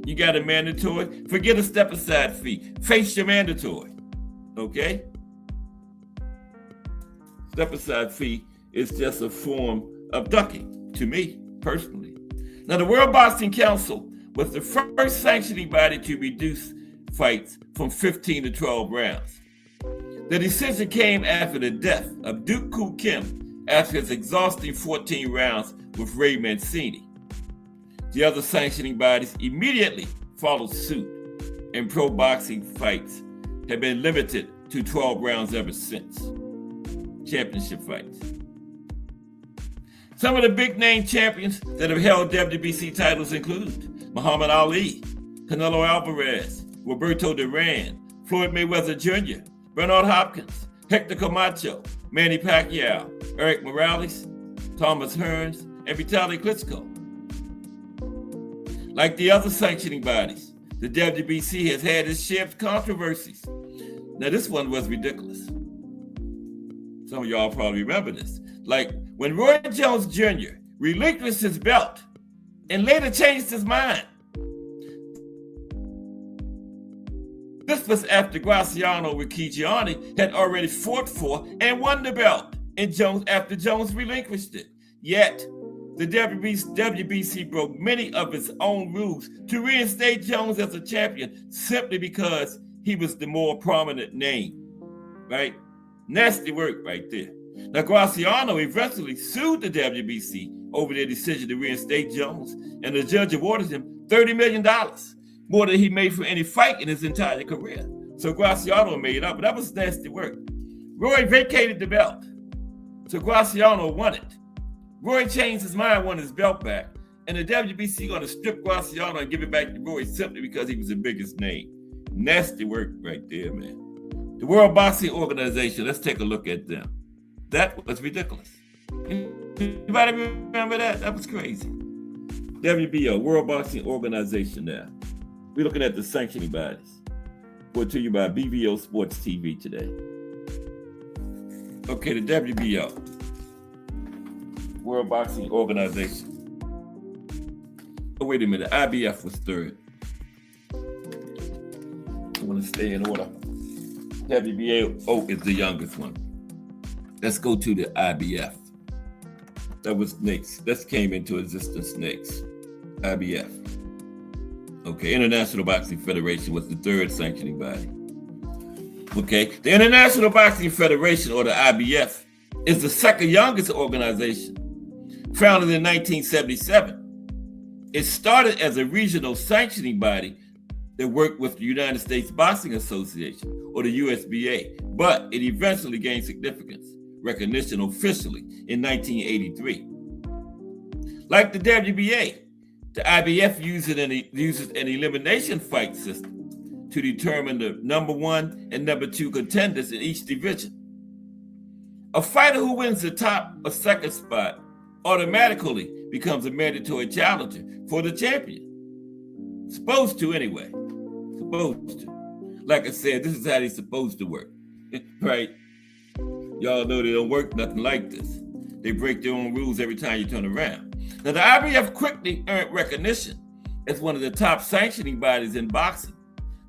You got a mandatory, forget a step-aside fee. Face your mandatory, okay? Step-aside fee is just a form of ducking, to me, personally. Now, the World Boxing Council was the first sanctioning body to reduce fights from 15 to 12 rounds. The decision came after the death of Duke Koo Kim after his exhausting 14 rounds with Ray Mancini. The other sanctioning bodies immediately followed suit, and pro boxing fights have been limited to 12 rounds ever since. Championship fights. Some of the big name champions that have held WBC titles include Muhammad Ali, Canelo Alvarez, Roberto Duran, Floyd Mayweather Jr., Bernard Hopkins, Hector Camacho, Manny Pacquiao, Eric Morales, Thomas Hearns, and Vitaly Klitschko. Like the other sanctioning bodies, the WBC has had its share of controversies. Now, this one was ridiculous. Some of y'all probably remember this. Like when Roy Jones Jr. relinquished his belt and later changed his mind. This was after Graziano Riccigiani had already fought for and won the belt after Jones relinquished it. Yet, the WBC broke many of its own rules to reinstate Jones as a champion simply because he was the more prominent name, right? Nasty work right there. Now, Graziano eventually sued the WBC over their decision to reinstate Jones, and the judge awarded him $30 million, more than he made for any fight in his entire career. So Graziano made up, but that was nasty work. Roy vacated the belt, so Graziano won it. Roy changed his mind, won his belt back, and the WBC going to strip Graziano and give it back to Roy simply because he was the biggest name. Nasty work right there, man. The World Boxing Organization, let's take a look at them. That was ridiculous. Anybody remember that? That was crazy. WBO, World Boxing Organization now. We're looking at the sanctioning bodies. Brought to you by BVO Sports TV today. Okay, the WBO, World Boxing Organization. Oh, wait a minute. IBF was third. I want to stay in order. WBO is the youngest one. Let's go to the IBF. That was next. That came into existence next. IBF. Okay, International Boxing Federation was the third sanctioning body. Okay, the International Boxing Federation, or the IBF, is the second youngest organization. Founded in 1977, it started as a regional sanctioning body that worked with the United States Boxing Association, or the USBA, but it eventually gained significance, recognition officially in 1983. Like the WBA, the IBF uses an elimination fight system to determine the number one and number two contenders in each division. A fighter who wins the top or second spot automatically becomes a mandatory challenger for the champion. Supposed to anyway. Supposed to. Like I said, this is how they're supposed to work. Right? Y'all know they don't work nothing like this. They break their own rules every time you turn around. Now, the IBF quickly earned recognition as one of the top sanctioning bodies in boxing,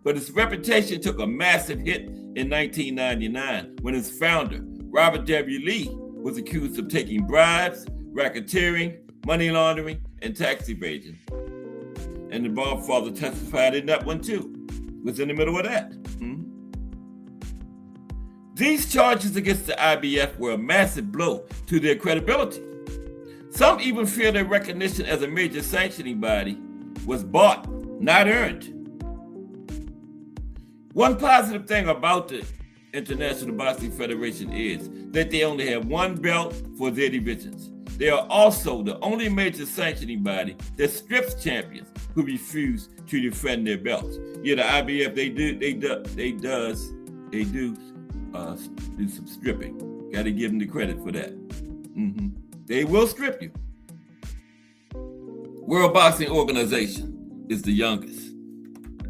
but its reputation took a massive hit in 1999 when its founder, Robert W. Lee, was accused of taking bribes, racketeering, money laundering, and tax evasion. And the Bob father testified in that one too. Was in the middle of that. These charges against the IBF were a massive blow to their credibility. Some even fear their recognition as a major sanctioning body was bought, not earned. One positive thing about the International Boxing Federation is that they only have one belt for their divisions. They are also the only major sanctioning body that strips champions who refuse to defend their belts. Yeah, the IBF, they do some stripping. Got to give them the credit for that. They will strip you. World Boxing Organization is the youngest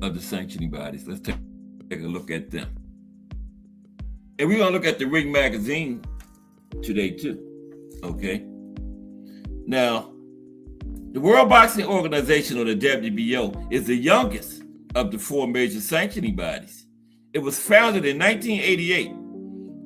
of the sanctioning bodies. Let's take a look at them. And we're going to look at the Ring magazine today too. Okay. Now, the World Boxing Organization, or the WBO, is the youngest of the four major sanctioning bodies. It was founded in 1988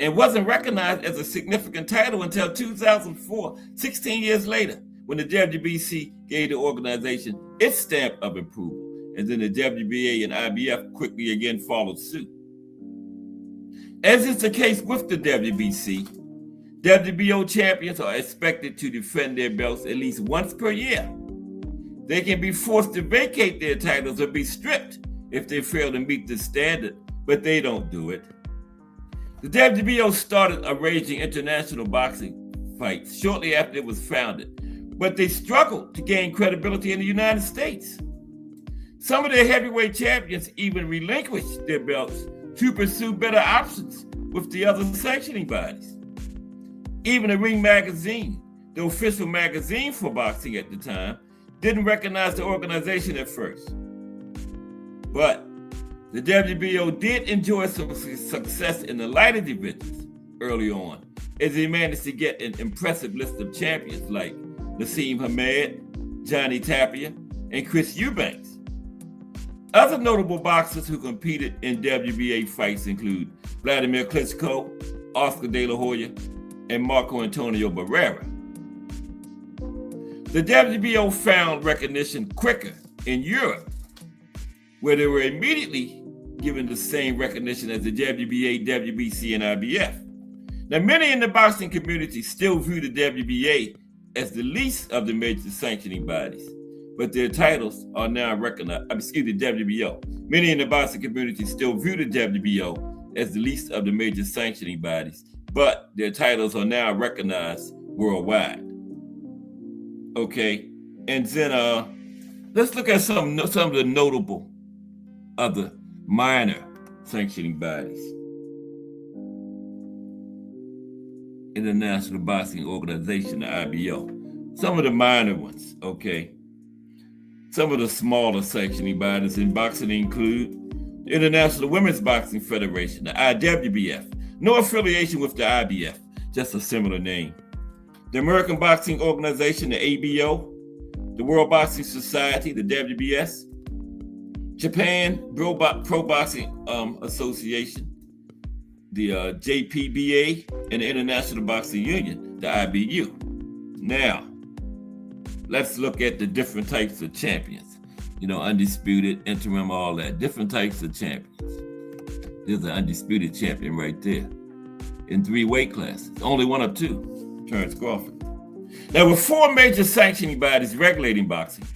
and wasn't recognized as a significant title until 2004, 16 years later, when the WBC gave the organization its stamp of approval, and then the WBA and IBF quickly again followed suit. As is the case with the WBC, WBO champions are expected to defend their belts at least once per year. They can be forced to vacate their titles or be stripped if they fail to meet the standard, but they don't do it. The WBO started arranging international boxing fights shortly after it was founded, but they struggled to gain credibility in the United States. Some of their heavyweight champions even relinquished their belts to pursue better options with the other sanctioning bodies. Even the Ring magazine, the official magazine for boxing at the time, didn't recognize the organization at first. But the WBO did enjoy some success in the lighter divisions early on, as they managed to get an impressive list of champions like Nassim Hamed, Johnny Tapia, and Chris Eubanks. Other notable boxers who competed in WBA fights include Vladimir Klitschko, Oscar De La Hoya, and Marco Antonio Barrera. The WBO found recognition quicker in Europe, where they were immediately given the same recognition as the WBA, WBC, and IBF. Now, many in the boxing community still view the WBA as the least of the major sanctioning bodies, but their titles are now recognized. The WBO. Many in the boxing community still view the WBO as the least of the major sanctioning bodies, but their titles are now recognized worldwide. Okay, and then let's look at some of the notable other minor sanctioning bodies. International Boxing Organization, the IBO. Some of the minor ones, okay. Some of the smaller sanctioning bodies in boxing include the International Women's Boxing Federation, the IWBF. No affiliation with the IBF, just a similar name. The American Boxing Organization, the ABO, the World Boxing Society, the WBS, Japan Pro Boxing Association, the JPBA, and the International Boxing Union, the IBU. Now, let's look at the different types of champions. Undisputed, interim, all that. Different types of champions. There's an undisputed champion right there in 3 weight classes. Only one of 2. Terrence Crawford. Now, with 4 major sanctioning bodies regulating boxing,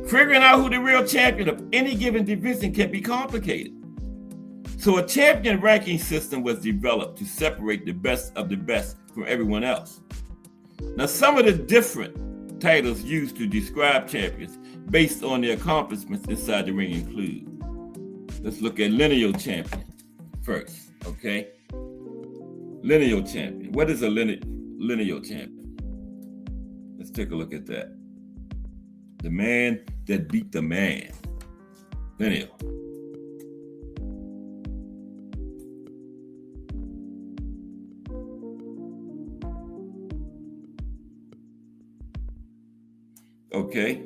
figuring out who the real champion of any given division can be complicated. So a champion ranking system was developed to separate the best of the best from everyone else. Now, some of the different titles used to describe champions based on their accomplishments inside the ring include, let's look at lineal champion first, okay? Lineal champion. What is a lineal champion? Let's take a look at that. The man that beat the man. Lineal. Okay.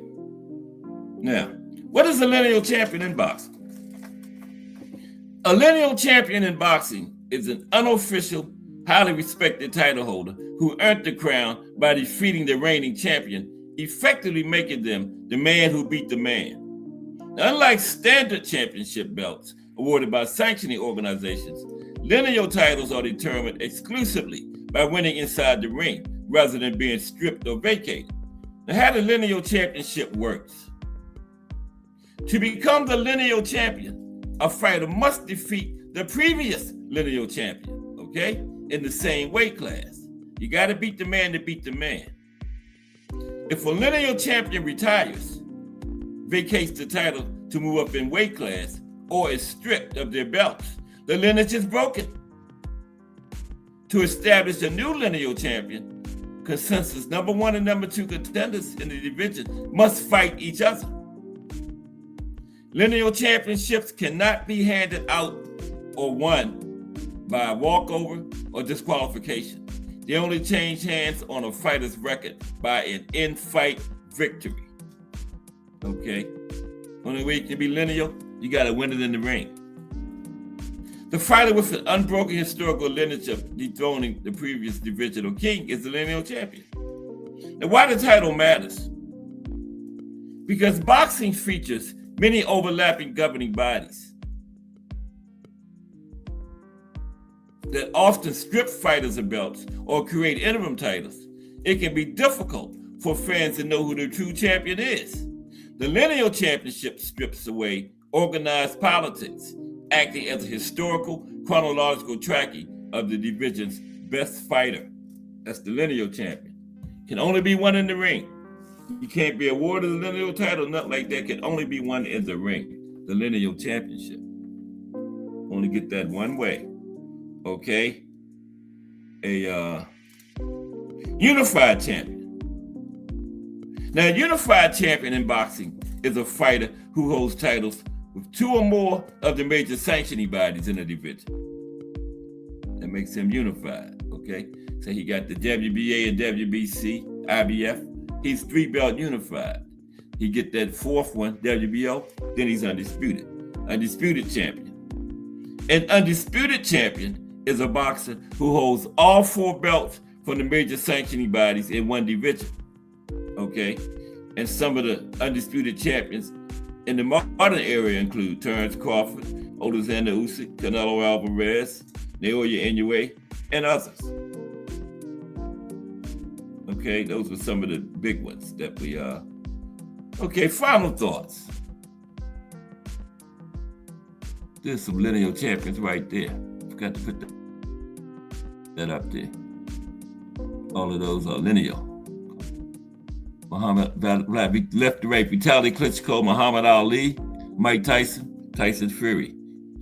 Now, what is a lineal champion in boxing? A lineal champion in boxing is an unofficial, highly respected title holder who earned the crown by defeating the reigning champion, effectively making them the man who beat the man. Now, unlike standard championship belts awarded by sanctioning organizations, lineal titles are determined exclusively by winning inside the ring rather than being stripped or vacated. Now, how the lineal championship works. To become the lineal champion, a fighter must defeat the previous lineal champion, okay, in the same weight class. You got to beat the man to beat the man. If a lineal champion retires, vacates the title to move up in weight class, or is stripped of their belts, the lineage is broken. To establish a new lineal champion, consensus number 1 and number 2 contenders in the division must fight each other. Lineal championships cannot be handed out or won by a walkover or disqualification. They only change hands on a fighter's record by an in-fight victory. Okay? Only way you can be lineal, you got to win it in the ring. The fighter with an unbroken historical lineage of dethroning the previous divisional king is the lineal champion. Now, why the title matters? Because boxing features many overlapping governing bodies. that often strip fighters of belts or create interim titles, it can be difficult for fans to know who the true champion is. The lineal championship strips away organized politics, acting as a historical, chronological tracking of the division's best fighter. That's the lineal champion. Can only be one in the ring. You can't be awarded a lineal title, nothing like that. Can only be one in the ring. The lineal championship. Only get that one way. Okay? A unified champion. Now, a unified champion in boxing is a fighter who holds titles with two or more of the major sanctioning bodies in a division. That makes him unified, okay? So he got the WBA and WBC, IBF. He's 3-belt unified. He get that fourth one, WBO, then he's undisputed. Undisputed champion. An undisputed champion is a boxer who holds all 4 belts from the major sanctioning bodies in one division. Okay? And some of the undisputed champions in the modern era include Terrence Crawford, Alexander Usyk, Canelo Alvarez, Naoya Inoue, and others. Okay, those were some of the big ones that we Okay, final thoughts. There's some lineal champions right there. Forgot to put that up there. All of those are lineal. Muhammad left to right, Vitaly Klitschko, Muhammad Ali, Mike Tyson, Tyson Fury.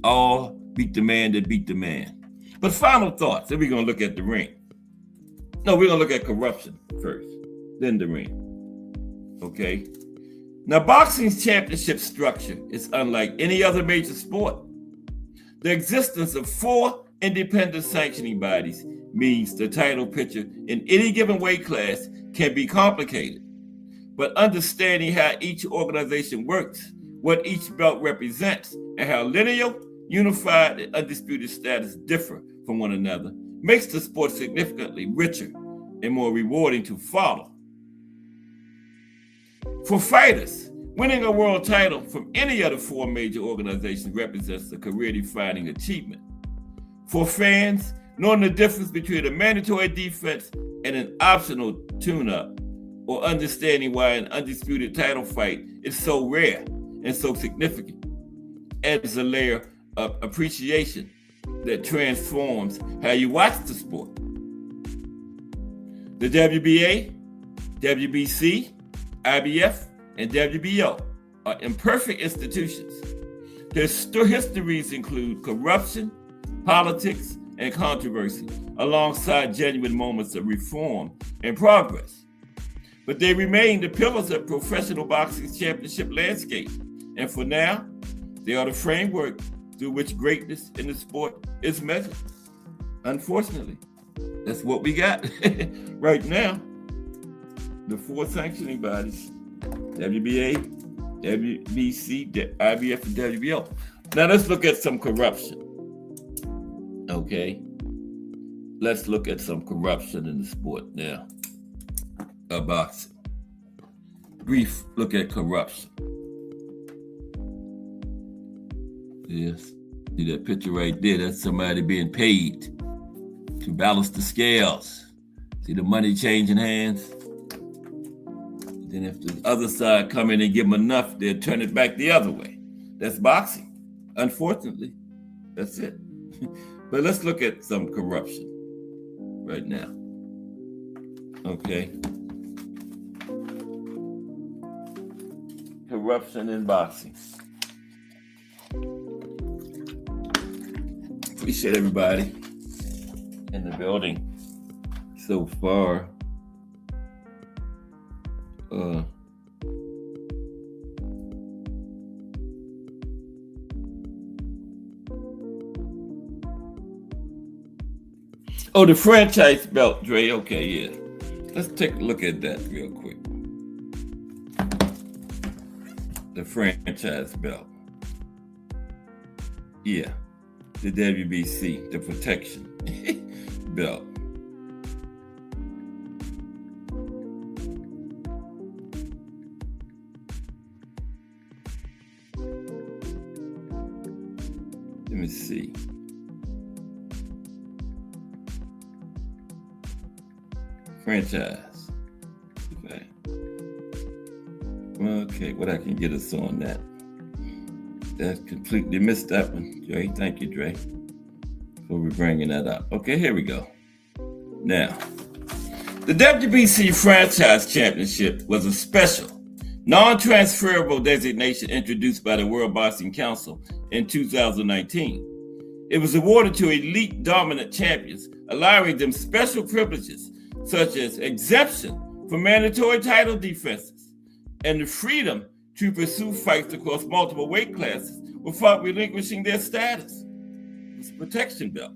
All beat the man that beat the man. But final thoughts, then we're going to look at the ring. No, we're going to look at corruption first, then the ring. Okay? Now, boxing's championship structure is unlike any other major sport. The existence of 4 independent sanctioning bodies means the title picture in any given weight class can be complicated. But understanding how each organization works, what each belt represents, and how lineal, unified, and undisputed status differ from one another makes the sport significantly richer and more rewarding to follow. For fighters, winning a world title from any of the 4 major organizations represents a career-defining achievement. For fans, knowing the difference between a mandatory defense and an optional tune-up, or understanding why an undisputed title fight is so rare and so significant, adds a layer of appreciation that transforms how you watch the sport. The WBA, WBC, IBF, and WBO are imperfect institutions. Their histories include corruption, politics, and controversy, alongside genuine moments of reform and progress. But they remain the pillars of professional boxing's championship landscape. And for now, they are the framework through which greatness in the sport is measured. Unfortunately, that's what we got right now. The 4 sanctioning bodies, WBA, WBC, IBF, and WBO. Now let's look at some corruption. Okay? Let's look at some corruption in the sport now. Boxing. Brief look at corruption. Yes, see that picture right there? That's somebody being paid to balance the scales. See the money changing hands? Then if the other side come in and give them enough, they'll turn it back the other way. That's boxing. Unfortunately, that's it. But let's look at some corruption right now. Okay. Corruption in boxing. Appreciate everybody in the building so far. Oh, the franchise belt, Dre. Okay, yeah. Let's take a look at that real quick. The franchise belt. Yeah. The WBC, the protection belt. Let me see. Franchise. Okay. Okay, what I can get us on that. That completely missed that one, Dre. Thank you, Dre, for bringing that up. Okay, here we go. Now, the WBC Franchise Championship was a special, non-transferable designation introduced by the World Boxing Council in 2019. It was awarded to elite dominant champions, allowing them special privileges such as exemption from mandatory title defenses and the freedom to pursue fights across multiple weight classes without relinquishing their status. It's a protection belt.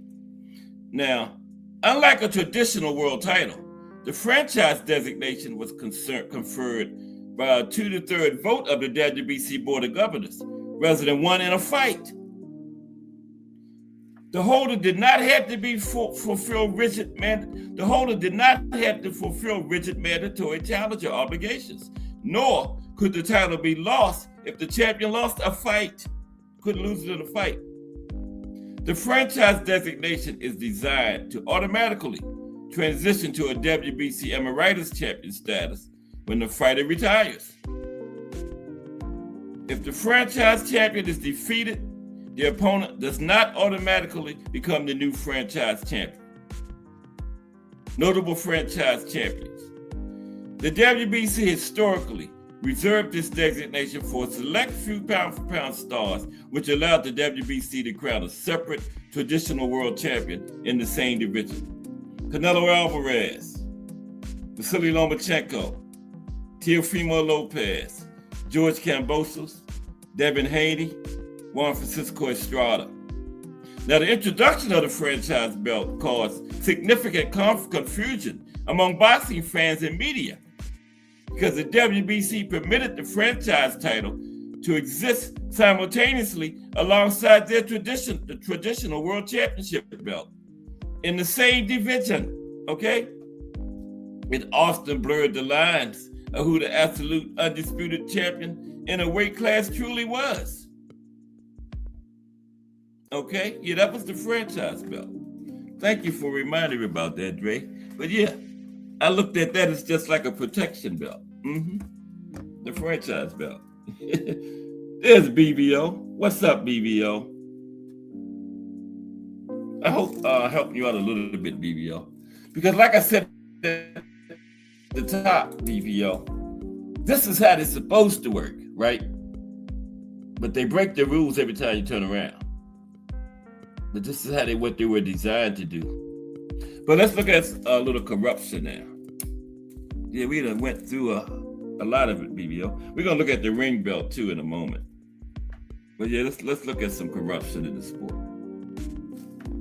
Now, unlike a traditional world title, the franchise designation was conferred by a 2/3 vote of the WBC Board of Governors, rather than one in a fight. The holder did not have to fulfill rigid mandatory challenger obligations, nor could the title be lost if the champion lost a fight. Couldn't lose it in a fight. The franchise designation is designed to automatically transition to a WBC Emeritus champion status when the fighter retires. If the franchise champion is defeated, the opponent does not automatically become the new franchise champion. Notable franchise champions. The WBC historically reserved this designation for a select few pound-for-pound stars, which allowed the WBC to crown a separate traditional world champion in the same division. Canelo Alvarez, Vasily Lomachenko, Teofimo Lopez, George Kambosos, Devin Haney, Juan Francisco Estrada. Now, the introduction of the franchise belt caused significant confusion among boxing fans and media, because the WBC permitted the franchise title to exist simultaneously alongside their the traditional world championship belt in the same division, okay? It often blurred the lines of who the absolute undisputed champion in a weight class truly was. Okay? Yeah, that was the franchise belt. Thank you for reminding me about that, Dre. But yeah, I looked at that as just like a protection belt. The franchise belt. There's BBO. What's up, BBO? I hope helping you out a little bit, BBO. Because like I said at the top, BBO, this is how it's supposed to work, right? But they break the rules every time you turn around. But this is what they were designed to do. But let's look at a little corruption now. Yeah, we done went through a lot of it, BBO. We're gonna look at the ring belt too in a moment. But yeah, let's look at some corruption in the sport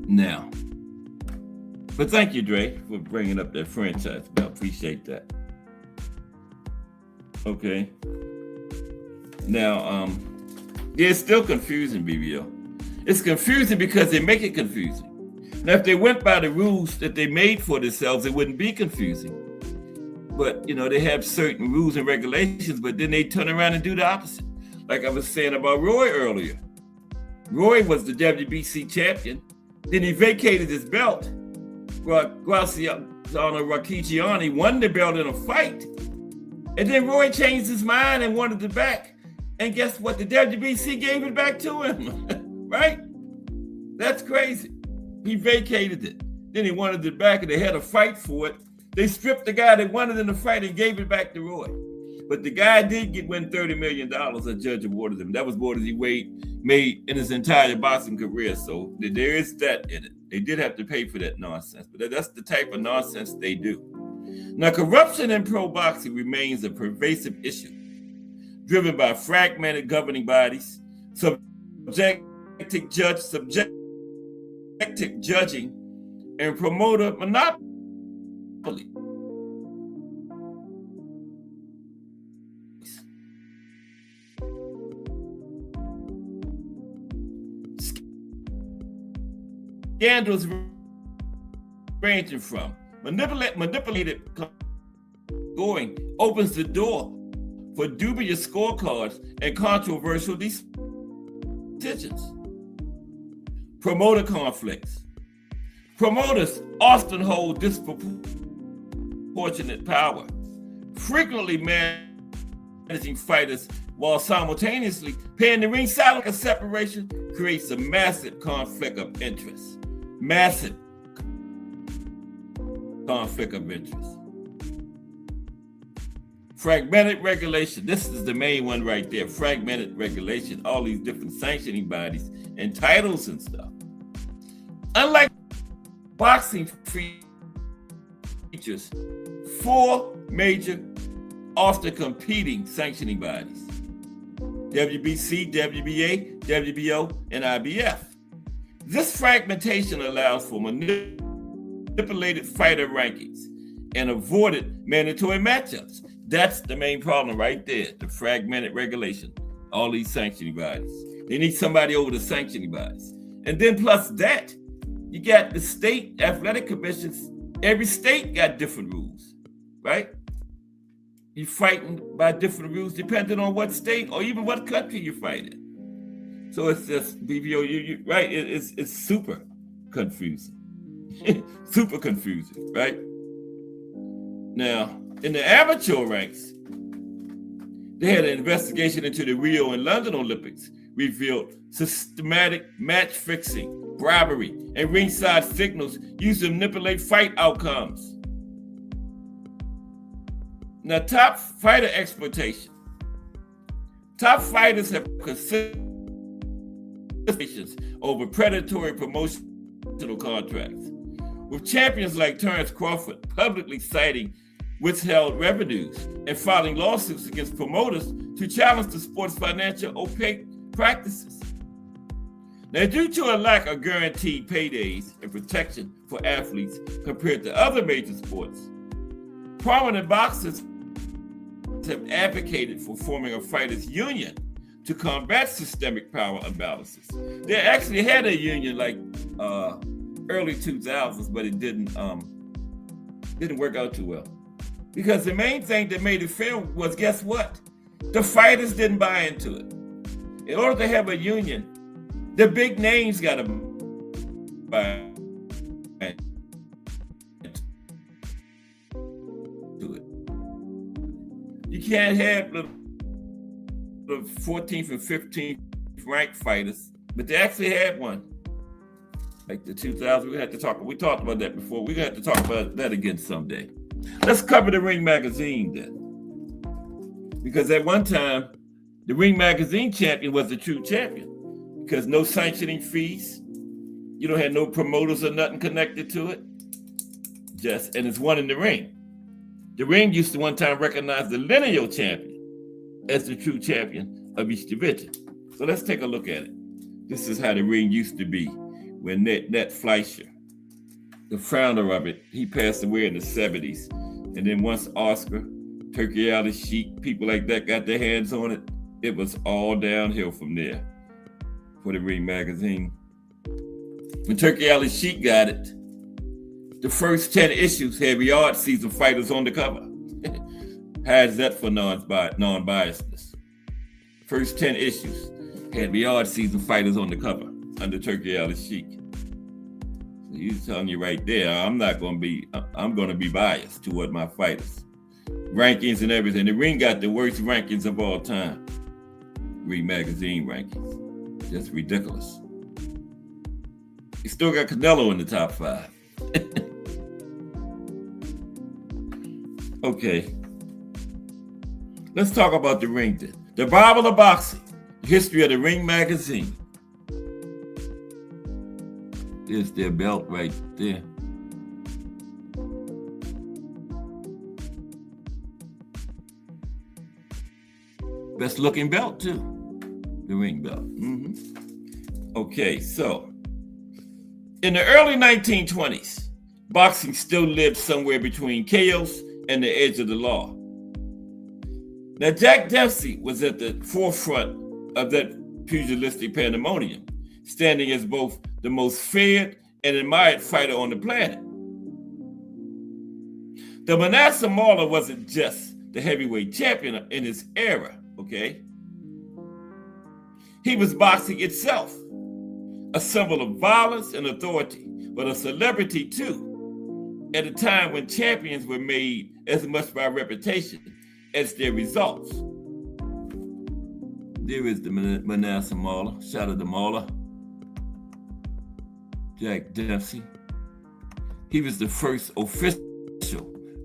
now. But thank you, Dre, for bringing up that franchise belt. Appreciate that. Okay. Now, yeah, it's still confusing, BBO. It's confusing because they make it confusing. Now, if they went by the rules that they made for themselves, it wouldn't be confusing. But, they have certain rules and regulations, but then they turn around and do the opposite. Like I was saying about Roy earlier. Roy was the WBC champion. Then he vacated his belt. Graziano Ricciani won the belt in a fight. And then Roy changed his mind and wanted it back. And guess what? The WBC gave it back to him. Right? That's crazy. He vacated it. Then he wanted it back and they had a fight for it. They stripped the guy that won it in the fight and gave it back to Roy. But the guy did win $30 million. A judge awarded him. That was more than he made in his entire boxing career. So there is that in it. They did have to pay for that nonsense. But that's the type of nonsense they do. Now, corruption in pro boxing remains a pervasive issue, driven by fragmented governing bodies, subjective judging, and promoter monopoly. Scandals ranging from manipulated scoring opens the door for dubious scorecards and controversial decisions. Promoter conflicts. Promoters often hold disproportionate disproportionate power, frequently managing fighters while simultaneously paying the ring salary. A separation creates a massive conflict of interest. Massive conflict of interest. Fragmented regulation. This is the main one right there. Fragmented regulation. All these different sanctioning bodies and titles and stuff. Unlike boxing features 4 major, often competing sanctioning bodies: WBC, WBA, WBO, and IBF. This fragmentation allows for manipulated fighter rankings and avoided mandatory matchups. That's the main problem right there, the fragmented regulation. All these sanctioning bodies. They need somebody over the sanctioning bodies. And then plus that, you got the state athletic commissions. Every state got different rules, right? You're fighting by different rules depending on what state or even what country you fight in. So it's just BBO, you right? It's super confusing, super confusing, right? Now, in the amateur ranks, they had an investigation into the Rio and London Olympics, revealed systematic match fixing, bribery, and ringside signals used to manipulate fight outcomes. Now, top fighter exploitation. Top fighters have considered over predatory promotional contracts, with champions like Terrence Crawford publicly citing withheld revenues and filing lawsuits against promoters to challenge the sport's financial opaque practices. Now, due to a lack of guaranteed paydays and protection for athletes compared to other major sports, prominent boxers have advocated for forming a fighters' union to combat systemic power imbalances. They actually had a union like early 2000s, but it didn't work out too well. Because the main thing that made it fail was, guess what? The fighters didn't buy into it. In order to have a union, the big names got to buy into it. You can't have the 14th and 15th ranked fighters, but they actually had one. Like the 2000s, we talked about that before. We're going to have to talk about that again someday. Let's cover the Ring Magazine then. Because at one time, the Ring Magazine champion was the true champion. Because no sanctioning fees, you don't have no promoters or nothing connected to it. And it's one in the ring. The ring used to one time recognize the lineal champion as the true champion of each division. So let's take a look at it. This is how the ring used to be when Ned Fleischer, the founder of it, he passed away in the 70s. And then once Oscar, Turkey Alley Sheik, people like that got their hands on it, it was all downhill from there for the Ring Magazine. When Turkey Alley Sheik got it, the first 10 issues had yard season fighters on the cover. How's that for non-biasness? First 10 issues had yard season fighters on the cover under Turkey Alley Sheik. So he's telling you right there, I'm going to be biased toward my fighters. Rankings and everything. The Ring got the worst rankings of all time. Ring Magazine rankings. Just ridiculous. You still got Canelo in the top 5. Okay. Let's talk about the ring then. The Bible of Boxing, the history of the Ring Magazine. There's their belt right there. Best looking belt too, the ring belt. Okay, so in the early 1920s, boxing still lived somewhere between chaos and the edge of the law. Now, Jack Dempsey was at the forefront of that pugilistic pandemonium, standing as both the most feared and admired fighter on the planet. The Manasseh Mauler wasn't just the heavyweight champion in his era, okay? He was boxing itself, a symbol of violence and authority, but a celebrity too, at a time when champions were made as much by reputation as their results. There is the Manasseh Mauler. Shout out to Mauler. Jack Dempsey. He was the first official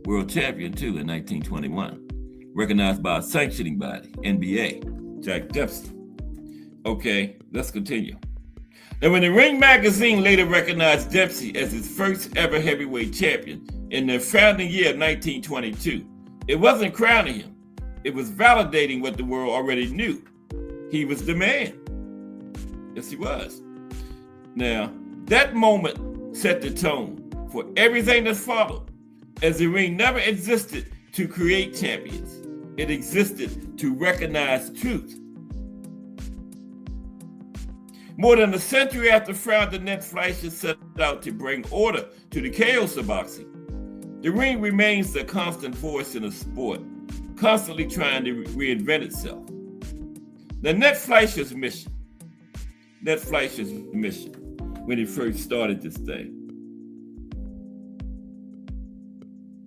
world champion, too, in 1921, recognized by a sanctioning body, NBA. Jack Dempsey. Okay, let's continue. Now, when the Ring magazine later recognized Dempsey as its first ever heavyweight champion in their founding year of 1922, it wasn't crowning him. It was validating what the world already knew. He was the man. Yes, he was. Now, that moment set the tone for everything that followed, as the Ring never existed to create champions. It existed to recognize truth. More than a century after founder Ned Fleischer set out to bring order to the chaos of boxing, the Ring remains the constant voice in the sport, constantly trying to reinvent itself. Now, Ned Fleischer's mission when he first started this thing.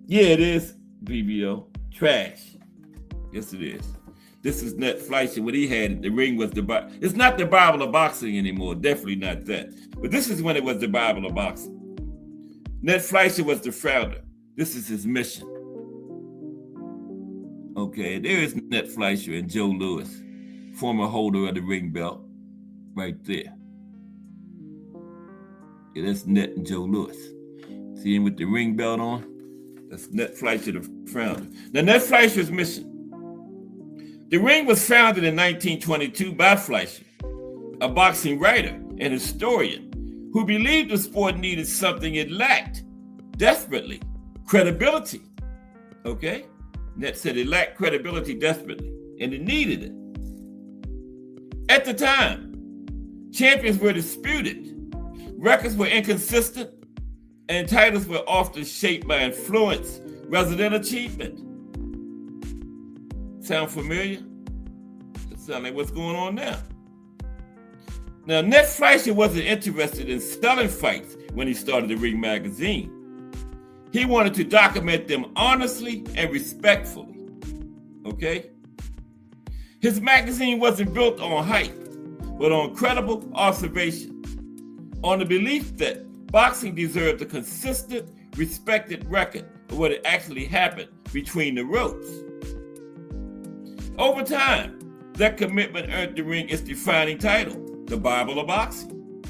Yeah, it is, BBO. Trash. Yes, it is. This is Ned Fleischer. What he had, the Ring was the Bible. It's not the Bible of boxing anymore. Definitely not that. But this is when it was the Bible of boxing. Ned Fleischer was the founder. This is his mission. Okay, there is Ned Fleischer and Joe Louis, former holder of the ring belt, right there. Yeah, that's Ned and Joe Louis. See him with the ring belt on? That's Ned Fleischer, the founder. Now, Ned Fleischer's mission. The Ring was founded in 1922 by Fleischer, a boxing writer and historian who believed the sport needed something it lacked desperately: credibility. Okay? Ned said it lacked credibility desperately, and it needed it. At the time, champions were disputed, records were inconsistent, and titles were often shaped by influence rather than achievement. Sound familiar? That sounds like what's going on now. Now, Ned Fleischer wasn't interested in selling fights when he started the Ring magazine. He wanted to document them honestly and respectfully. Okay? His magazine wasn't built on hype, but on credible observation, on the belief that boxing deserved a consistent, respected record of what had actually happened between the ropes. Over time, that commitment earned the Ring its defining title, the Bible of Boxing.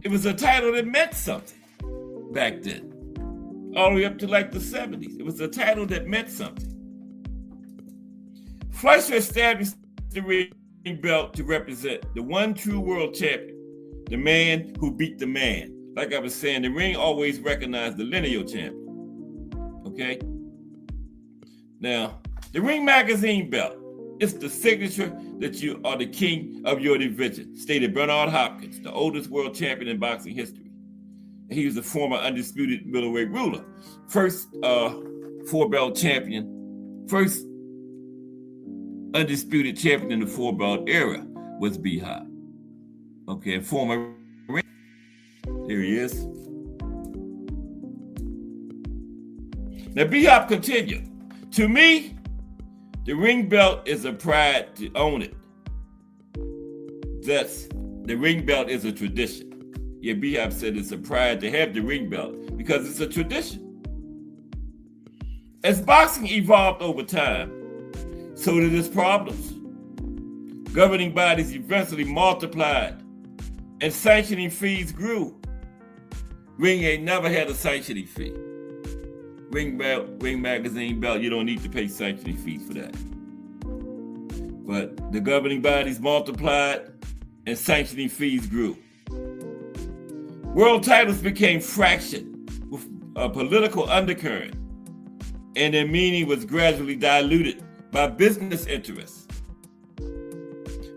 It was a title that meant something back then, all the way up to like the 70s. It was a title that meant something. Fleischer established the Ring belt to represent the one true world champion, the man who beat the man. Like I was saying, the Ring always recognized the lineal champion. Okay? Now, the Ring magazine belt is the signature that you are the king of your division, stated Bernard Hopkins, the oldest world champion in boxing history. He was the former undisputed middleweight ruler, first four-belt champion, first undisputed champion in the four-belt era was B-Hop. Okay, former Ring. There he is. Now, B-Hop continued. To me, the Ring belt is a pride to own it. Thus, the Ring belt is a tradition. Yeah, B-Hop said it's a pride to have the Ring belt because it's a tradition. As boxing evolved over time, so did its problems. Governing bodies eventually multiplied and sanctioning fees grew. Ring ain't never had a sanctioning fee. Ring belt, Ring magazine belt, you don't need to pay sanctioning fees for that. But the governing bodies multiplied and sanctioning fees grew. World titles became fractured with a political undercurrent, and their meaning was gradually diluted by business interests.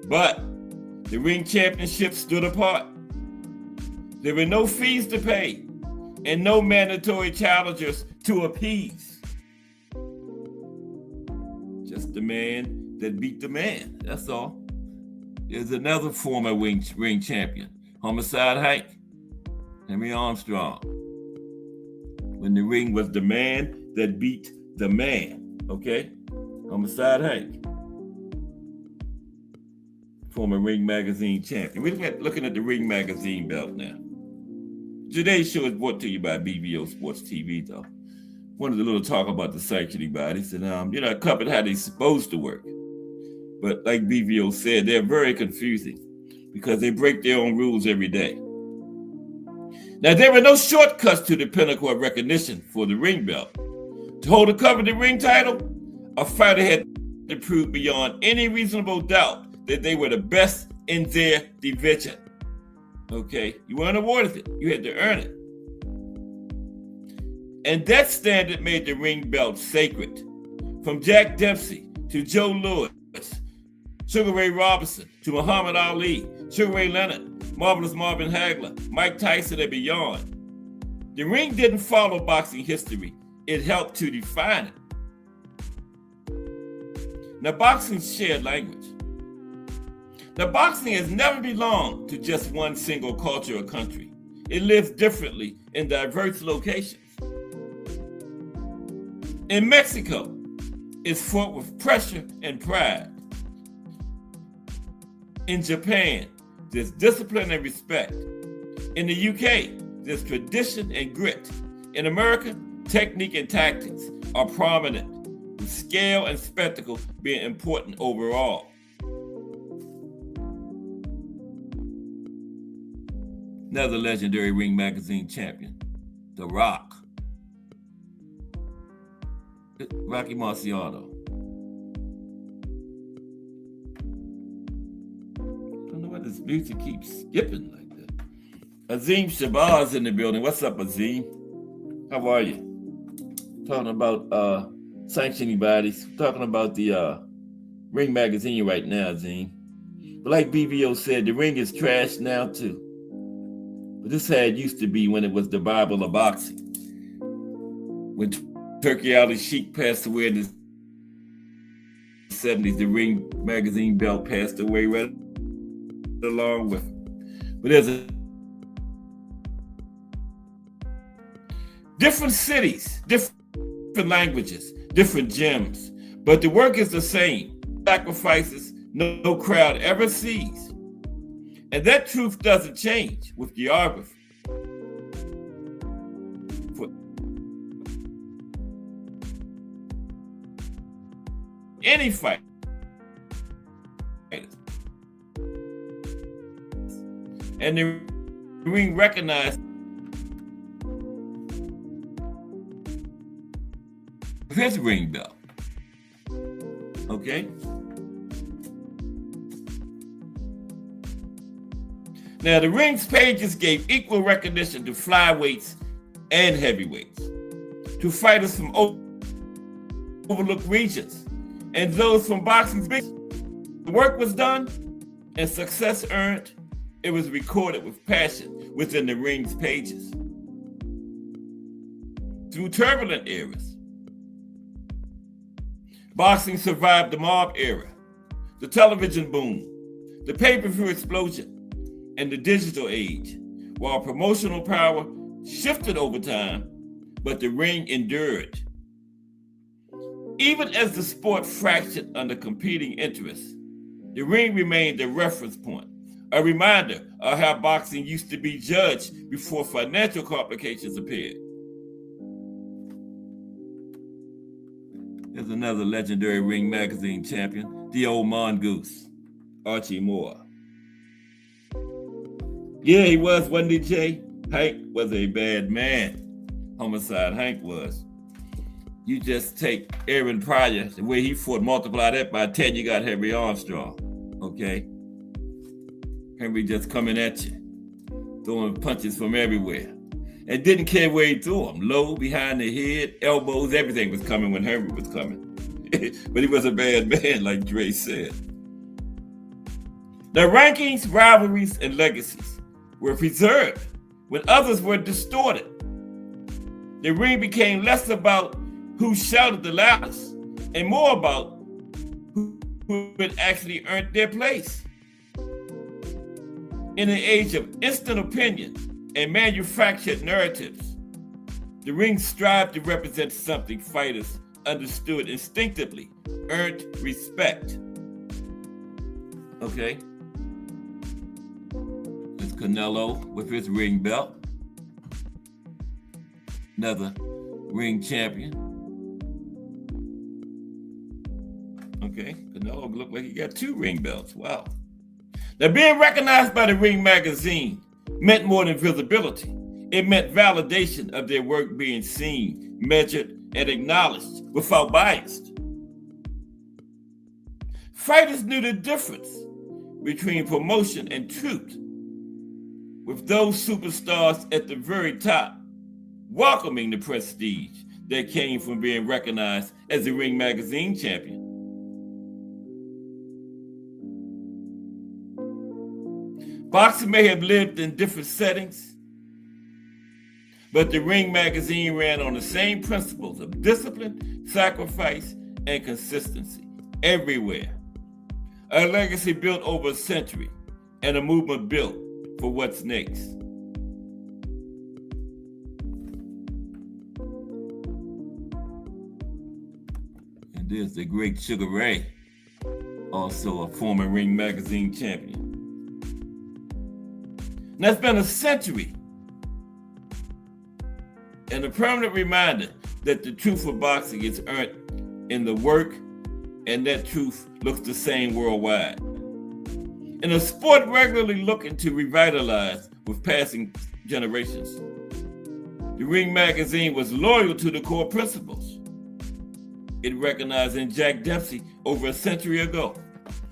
But the Ring Championship stood apart. There were no fees to pay and no mandatory challengers to appease. Just the man that beat the man, that's all. There's another former ring champion, Homicide Hank, Henry Armstrong. when the ring was the man that beat the man. Okay? Homicide Hank, former Ring Magazine champion. We're looking at the Ring Magazine belt now. Today's show is brought to you by BVO Sports TV, though. Wanted a little talk about the sanctioning bodies, and I covered how they're supposed to work. But like BVO said, they're very confusing because they break their own rules every day. Now, there are no shortcuts to the pinnacle of recognition for the ring belt. To hold a coveted ring title, a fighter had to prove beyond any reasonable doubt that they were the best in their division. Okay, you weren't awarded it, you had to earn it. And that standard made the ring belt sacred. From Jack Dempsey to Joe Louis, Sugar Ray Robinson to Muhammad Ali, Sugar Ray Leonard, Marvelous Marvin Hagler, Mike Tyson, and beyond. The ring didn't follow boxing history, it helped to define it. Now, boxing shared language. Now, boxing has never belonged to just one single culture or country. It lives differently in diverse locations. In Mexico, it's fought with pressure and pride. In Japan, there's discipline and respect. In the UK, there's tradition and grit. In America, technique and tactics are prominent, with scale and spectacle being important overall. Another legendary Ring Magazine champion, The Rock, Rocky Marciano. I don't know why this music keeps skipping like that. Azim Shabazz in the building. What's up, Azim? How are you? Talking about sanctioning bodies. Talking about the Ring Magazine right now, Azim. But like BVO said, the ring is trash now too. But this is how it used to be when it was the Bible of boxing. When Turkey Ali Sheik passed away in the 70s, the Ring Magazine belt passed away right along with it. But there's different cities, different languages, different gyms, but the work is the same. Sacrifices no crowd ever sees. And that truth doesn't change with geography. For any fight, and the ring recognized his ring belt. Okay? Now, the ring's pages gave equal recognition to flyweights and heavyweights, to fighters from overlooked regions, and those from boxing's big. The work was done and success earned. It was recorded with passion within the ring's pages. Through turbulent eras, boxing survived the mob era, the television boom, the pay-per-view explosion, and the digital age, while promotional power shifted over time, but the ring endured. Even as the sport fractured under competing interests, the ring remained a reference point, a reminder of how boxing used to be judged before financial complications appeared. There's another legendary Ring Magazine champion, the old mongoose, Archie Moore. Yeah, he was, wasn't he, Jay? Hank was a bad man. Homicide Hank was. You just take Aaron Pryor, the way he fought, multiply that by 10, you got Henry Armstrong, okay? Henry just coming at you, throwing punches from everywhere. And didn't care where he threw them. Low, behind the head, elbows, everything was coming when Henry was coming. But he was a bad man, like Dre said. The rankings, rivalries, and legacies were preserved when others were distorted. The ring became less about who shouted the loudest and more about who had actually earned their place. In an age of instant opinion and manufactured narratives, The ring strived to represent something fighters understood instinctively, earned respect. Okay? There's Canelo with his ring belt. Another ring champion. Okay, Canelo looked like he got 2 ring belts. Wow. Now, being recognized by the Ring magazine meant more than visibility. It meant validation of their work being seen, measured, and acknowledged without bias. Fighters knew the difference between promotion and truth, with those superstars at the very top welcoming the prestige that came from being recognized as a Ring magazine champion. Boxing may have lived in different settings, but the Ring magazine ran on the same principles of discipline, sacrifice, and consistency everywhere. A legacy built over a century and a movement built for what's next. And there's the great Sugar Ray, also a former Ring magazine champion. Now, it's been a century and a permanent reminder that the truth of boxing is earned in the work, and that truth looks the same worldwide. In a sport regularly looking to revitalize with passing generations, the Ring magazine was loyal to the core principles it recognized in Jack Dempsey over a century ago.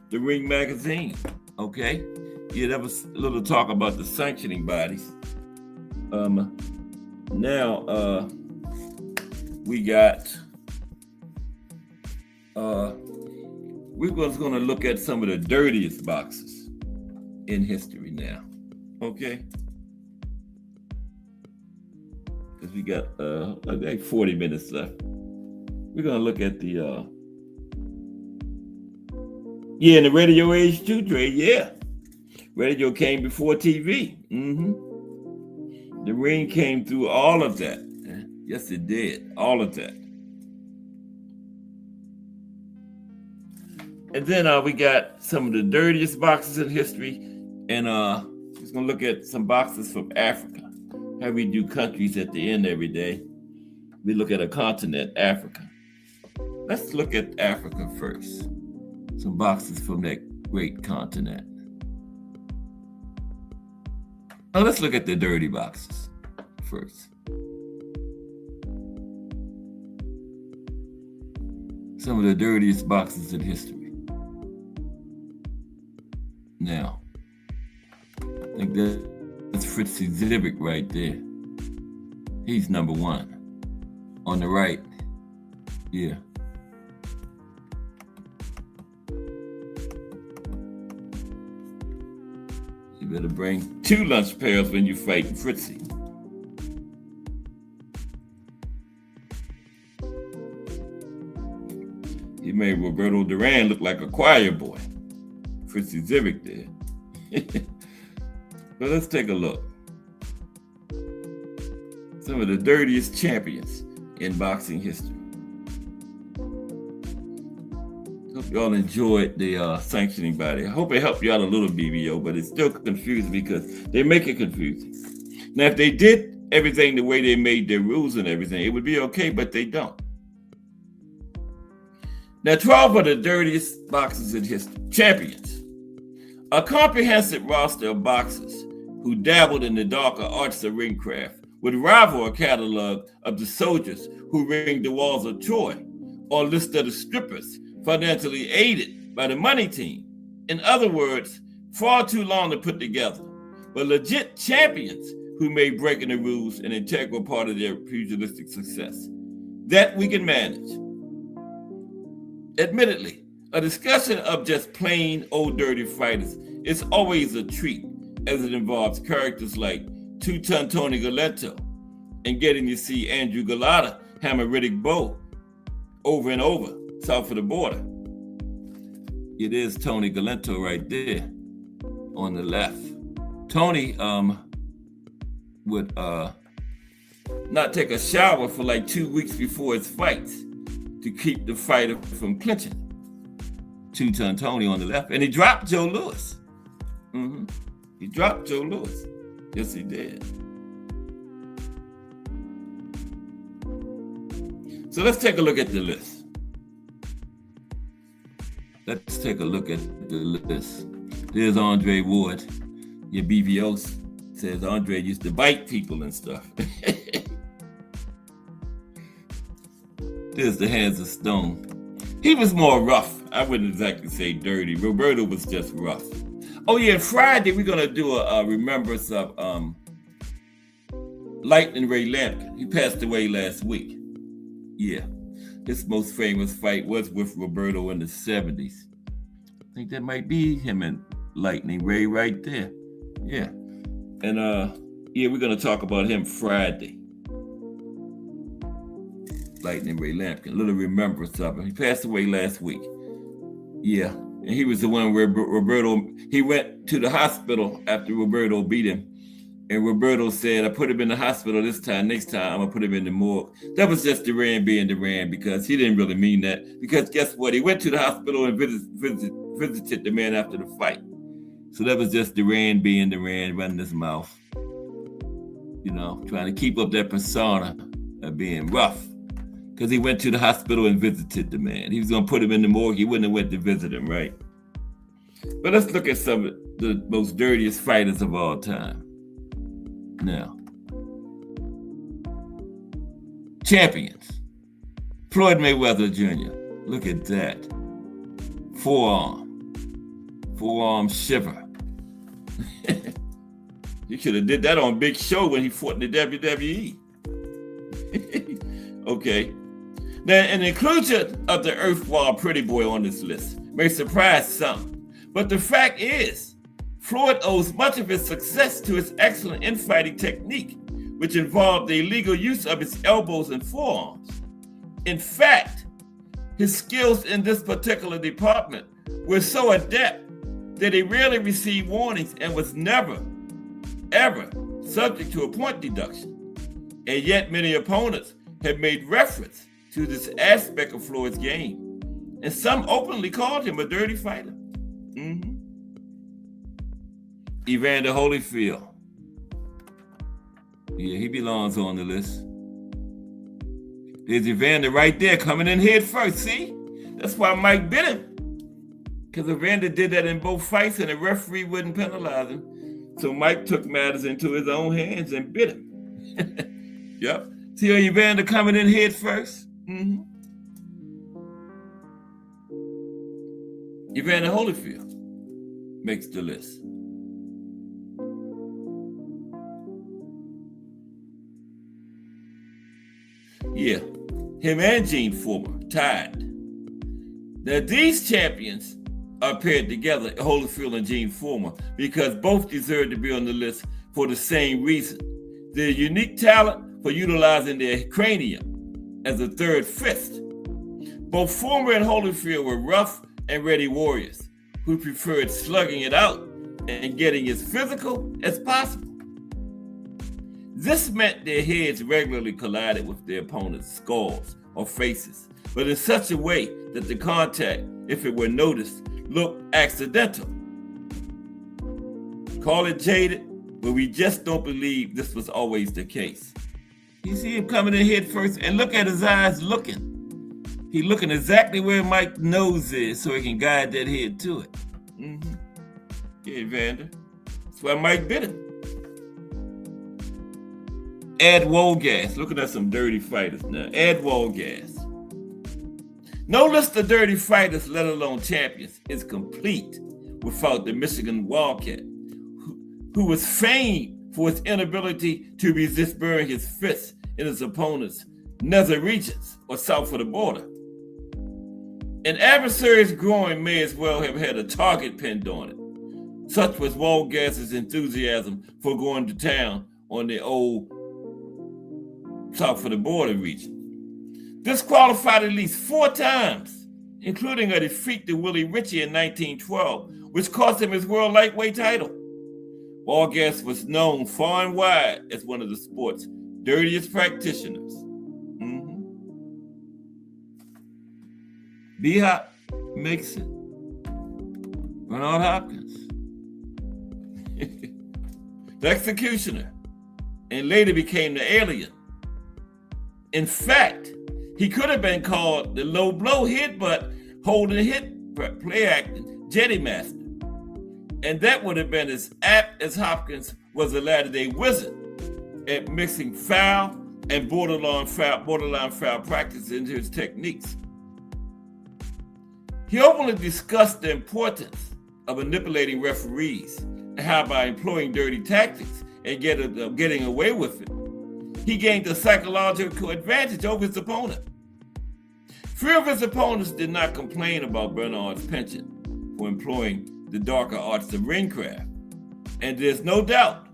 The Ring magazine, okay? Yeah, that was a little talk about the sanctioning bodies. Now we got we're going to look at some of the dirtiest boxers in history now. Okay? Because we got like 40 minutes left. We're going to look at the in the radio age too, Dre. Yeah. Radio came before TV. The Ring came through all of that. Yes, it did. All of that. And then we got some of the dirtiest boxers in history. And just going to look at some boxers from Africa. How we do countries at the end every day. We look at a continent, Africa. Let's look at Africa first. Some boxers from that great continent. Now let's look at the dirty boxers first. Some of the dirtiest boxers in history. Now, I think that's Fritzy Zivik right there. He's number 1. On the right, yeah. You better bring 2 lunch pails when you fight Fritzy. You made Roberto Duran look like a choir boy. Fritzy Zivik did. But let's take a look. Some of the dirtiest champions in boxing history. Hope y'all enjoyed the sanctioning body. I hope it helped you out a little, BBO, but it's still confusing because they make it confusing. Now, if they did everything the way they made their rules and everything, it would be okay, but they don't. Now, 12 of the dirtiest boxers in history, champions. A comprehensive roster of boxers who dabbled in the darker arts of ringcraft would rival a catalog of the soldiers who ringed the walls of Troy, or a list of the strippers financially aided by the money team. In other words, far too long to put together, but legit champions who made breaking the rules an integral part of their pugilistic success. That we can manage. Admittedly, a discussion of just plain old dirty fighters is always a treat, as it involves characters like two-ton Tony Galento and getting to see Andrew Galata hammer Riddick Bowe over and over south of the border. It is Tony Galento right there on the left. Tony would not take a shower for like 2 weeks before his fights to keep the fighter from clinching. 2-ton Tony on the left, and he dropped Joe Louis. He dropped Joe Louis. Yes, he did. So let's take a look at the list. Let's take a look at the list. There's Andre Ward. Your BVO says Andre used to bite people and stuff. There's the Hands of Stone. He was more rough. I wouldn't exactly say dirty. Roberto was just rough. Oh yeah, Friday we're gonna do a remembrance of Lightning Ray Lampkin. He passed away last week. Yeah, his most famous fight was with Roberto in the 70s. I think that might be him and Lightning Ray right there. Yeah, and yeah, we're gonna talk about him Friday. Lightning Ray Lampkin, a little remembrance of him. He passed away last week. Yeah, and he was the one where Roberto, he went to the hospital after Roberto beat him. And Roberto said, I put him in the hospital this time, next time I'm gonna put him in the morgue. That was just Duran being Duran, because he didn't really mean that. Because guess what? He went to the hospital and visited the man after the fight. So that was just Duran being Duran, running his mouth. You know, trying to keep up that persona of being rough. Because he went to the hospital and visited the man. He was going to put him in the morgue. He wouldn't have went to visit him, right? But let's look at some of the most dirtiest fighters of all time. Now, champions. Floyd Mayweather Jr. Look at that. Forearm shiver. You should have did that on Big Show when he fought in the WWE. Okay. Now, an inclusion of the Earthwall Pretty Boy on this list may surprise some, but the fact is, Floyd owes much of his success to his excellent infighting technique, which involved the illegal use of his elbows and forearms. In fact, his skills in this particular department were so adept that he rarely received warnings and was never, ever subject to a point deduction. And yet many opponents have made reference to this aspect of Floyd's game, and some openly called him a dirty fighter. Evander Holyfield. Yeah, he belongs on the list. There's Evander right there coming in head first, see? That's why Mike bit him. Because Evander did that in both fights and the referee wouldn't penalize him. So Mike took matters into his own hands and bit him. Yep. See Evander coming in head first? Evander Holyfield makes the list. Yeah, him and Gene Fullmer tied. Now these champions are paired together, Holyfield and Gene Fullmer, because both deserve to be on the list for the same reason. Their unique talent for utilizing their cranium as a third fist. Both Fullmer and Holyfield were rough and ready warriors who preferred slugging it out and getting as physical as possible. This meant their heads regularly collided with their opponent's skulls or faces, but in such a way that the contact, if it were noticed, looked accidental. Call it jaded, but we just don't believe this was always the case. You see him coming in head first, and look at his eyes looking. He's looking exactly where Mike's nose is so he can guide that head to it. Yeah, Evander. That's why Mike bit him. Ed Wolgast. Looking at some dirty fighters now. Ed Wolgast. No list of dirty fighters, let alone champions, is complete without the Michigan Wildcat, who was famed for his inability to resist burying his fists in his opponent's nether regions or south of the border. An adversary's groin may as well have had a target pinned on it. Such was Wolgast's enthusiasm for going to town on the old south of the border region. This qualified at least 4 times, including a defeat to Willie Ritchie in 1912, which cost him his world lightweight title. Wolgast was known far and wide as one of the sport's dirtiest practitioners. B-Hop, Mixon, Bernard Hopkins, the executioner, and later became the alien. In fact, he could have been called the low blow hit butt holding hit play acting jetty master. And that would have been as apt as Hopkins was a latter-day wizard at mixing foul and borderline foul practice into his techniques. He openly discussed the importance of manipulating referees and how by employing dirty tactics and getting away with it, he gained a psychological advantage over his opponent. Few of his opponents did not complain about Bernard's penchant for employing the darker arts of ringcraft, and there's no doubt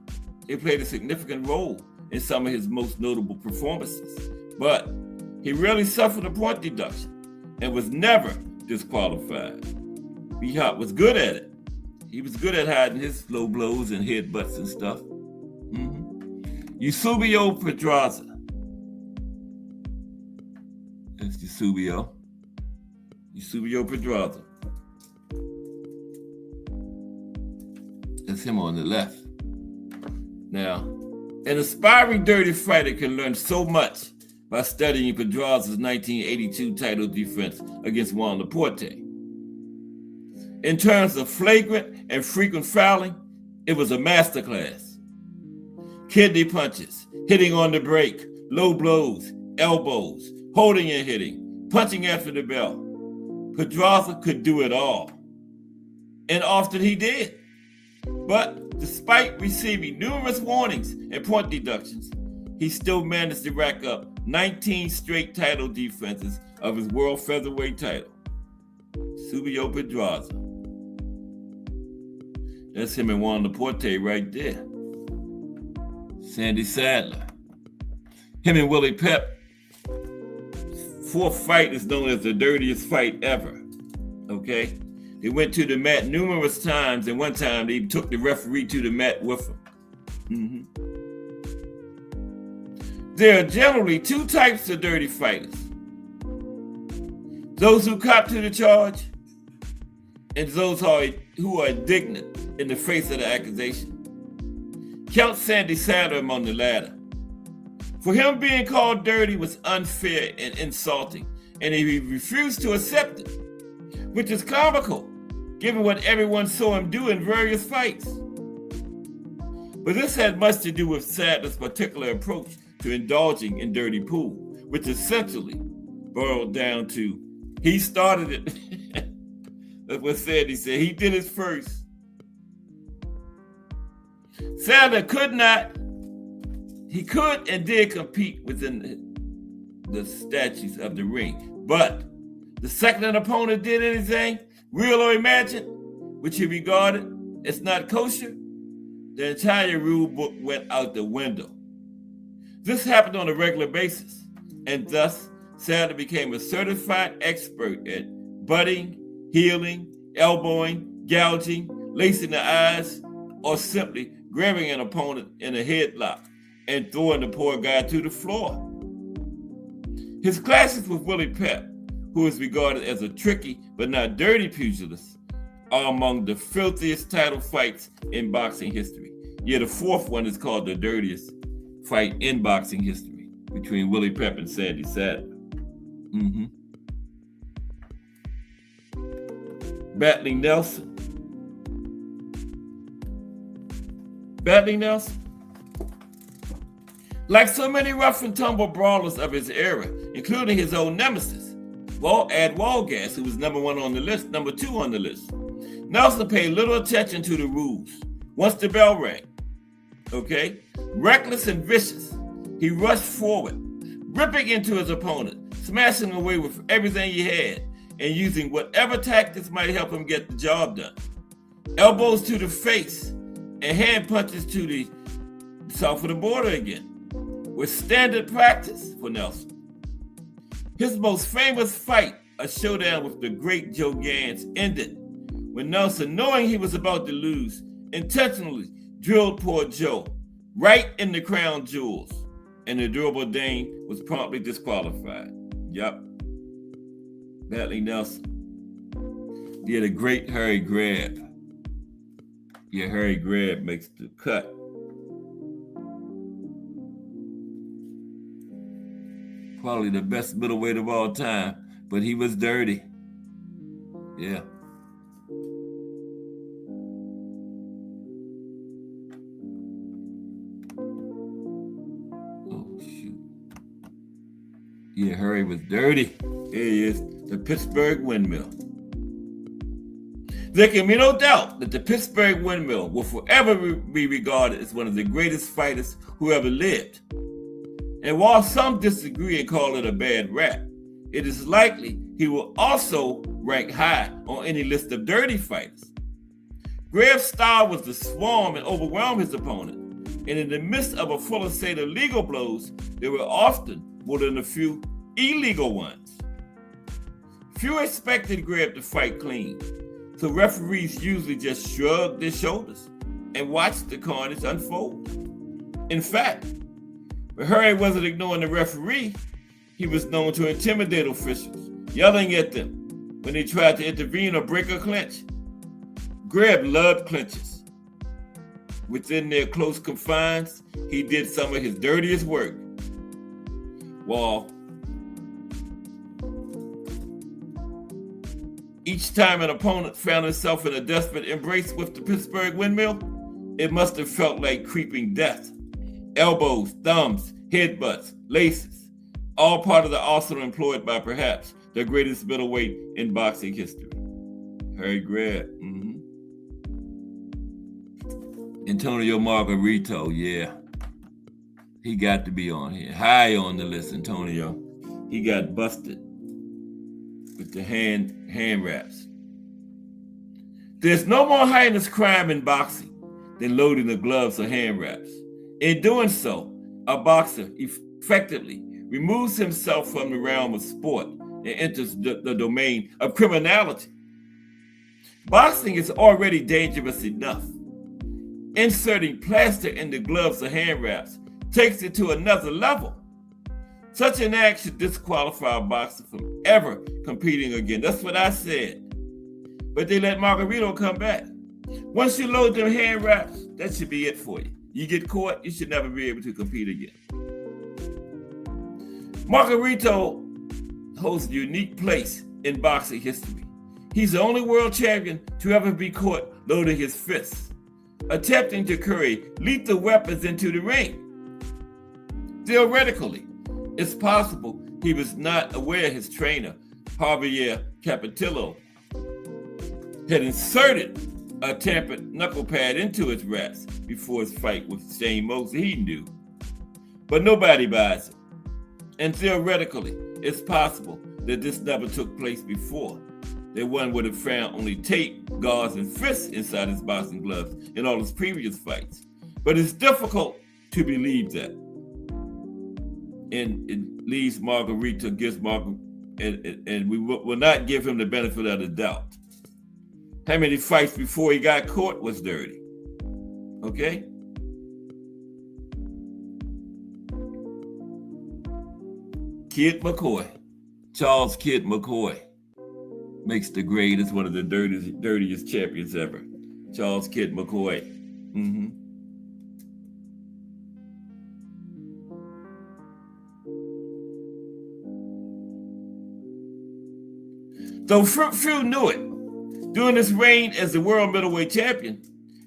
it played a significant role in some of his most notable performances. But he rarely suffered a point deduction and was never disqualified. B-Hop was good at it. He was good at hiding his low blows and headbutts and stuff. Eusebio Pedraza. That's Eusebio Pedraza. That's him on the left. Now, an aspiring dirty fighter can learn so much by studying Pedraza's 1982 title defense against Juan Laporte. In terms of flagrant and frequent fouling, it was a masterclass. Kidney punches, hitting on the break, low blows, elbows, holding and hitting, punching after the bell. Pedraza could do it all. And often he did. But despite receiving numerous warnings and point deductions, he still managed to rack up 19 straight title defenses of his world featherweight title. Eusebio Pedraza. That's him and Juan Laporte right there. Sandy Sadler. Him and Willie Pep. Fourth fight is known as the dirtiest fight ever. Okay? They went to the mat numerous times, and one time they took the referee to the mat with them. There are generally two types of dirty fighters. Those who cop to the charge, and those who are indignant in the face of the accusation. Count Sandy Sadler among the latter. For him, being called dirty was unfair and insulting, and he refused to accept it, which is comical, given what everyone saw him do in various fights. But this had much to do with Sadler's particular approach to indulging in dirty pool, which essentially boiled down to, he started it. That's what Sandy said. He did it first. Sadler could and did compete within the statutes of the ring. But the second an opponent did anything, real or imagined, which he regarded as not kosher, the entire rule book went out the window. This happened on a regular basis, and thus Sadler became a certified expert at butting, heeling, elbowing, gouging, lacing the eyes, or simply grabbing an opponent in a headlock and throwing the poor guy to the floor. His clashes with Willie Pep, who is regarded as a tricky but not dirty pugilist, are among the filthiest title fights in boxing history. Yeah, the fourth one is called the dirtiest fight in boxing history between Willie Pep and Sandy Sadler. Battling Nelson. Like so many rough and tumble brawlers of his era, including his own nemesis, Ad Walgas, who was number 2 on the list, Nelson paid little attention to the rules once the bell rang. Okay? Reckless and vicious, he rushed forward, ripping into his opponent, smashing away with everything he had, and using whatever tactics might help him get the job done. Elbows to the face and hand punches to the south of the border again was standard practice for Nelson. His most famous fight, a showdown with the great Joe Gans, ended when Nelson, knowing he was about to lose, intentionally drilled poor Joe right in the crown jewels and the durable Dane was promptly disqualified. Yup. Battling Nelson. Yeah, the great Harry Grab. Yeah, Harry Grab makes the cut. Probably the best middleweight of all time, but he was dirty. Yeah. Oh, shoot. Yeah, Harry was dirty. Here he is, the Pittsburgh Windmill. There can be no doubt that the Pittsburgh Windmill will forever be regarded as one of the greatest fighters who ever lived. And while some disagree and call it a bad rap, it is likely he will also rank high on any list of dirty fighters. Grab's style was to swarm and overwhelm his opponent, and in the midst of a full set of legal blows, there were often more than a few illegal ones. Few expected Grab to fight clean, so referees usually just shrugged their shoulders and watched the carnage unfold. In fact, when Harry wasn't ignoring the referee, he was known to intimidate officials, yelling at them when they tried to intervene or break a clinch. Grab loved clinches. Within their close confines, he did some of his dirtiest work. While each time an opponent found himself in a desperate embrace with the Pittsburgh Windmill, it must have felt like creeping death. Elbows, thumbs, headbutts, laces, all part of the arsenal employed by perhaps the greatest middleweight in boxing history. Harry Grab. Antonio Margarito, yeah. He got to be on here. High on the list, Antonio. He got busted with the hand wraps. There's no more heinous crime in boxing than loading the gloves or hand wraps. In doing so, a boxer effectively removes himself from the realm of sport and enters the domain of criminality. Boxing is already dangerous enough. Inserting plaster in the gloves or hand wraps takes it to another level. Such an act should disqualify a boxer from ever competing again. That's what I said. But they let Margarito come back. Once you load them hand wraps, that should be it for you. You get caught, you should never be able to compete again. Margarito holds a unique place in boxing history. He's the only world champion to ever be caught loading his fists, attempting to carry lethal weapons into the ring. Theoretically, it's possible he was not aware his trainer, Javier Capetillo, had inserted a tampered knuckle pad into his wraps before his fight with Shane Mosley. He knew. But nobody buys it. And theoretically, it's possible that this never took place before, that one would have found only tape, gauze, and fists inside his boxing gloves in all his previous fights. But it's difficult to believe that. And it leaves Margarito, and we will not give him the benefit of the doubt. How many fights before he got caught was dirty? Okay? Kid McCoy, Charles Kid McCoy, makes the grade as one of the dirtiest champions ever. Charles Kid McCoy. Though few knew it, during his reign as the world middleweight champion,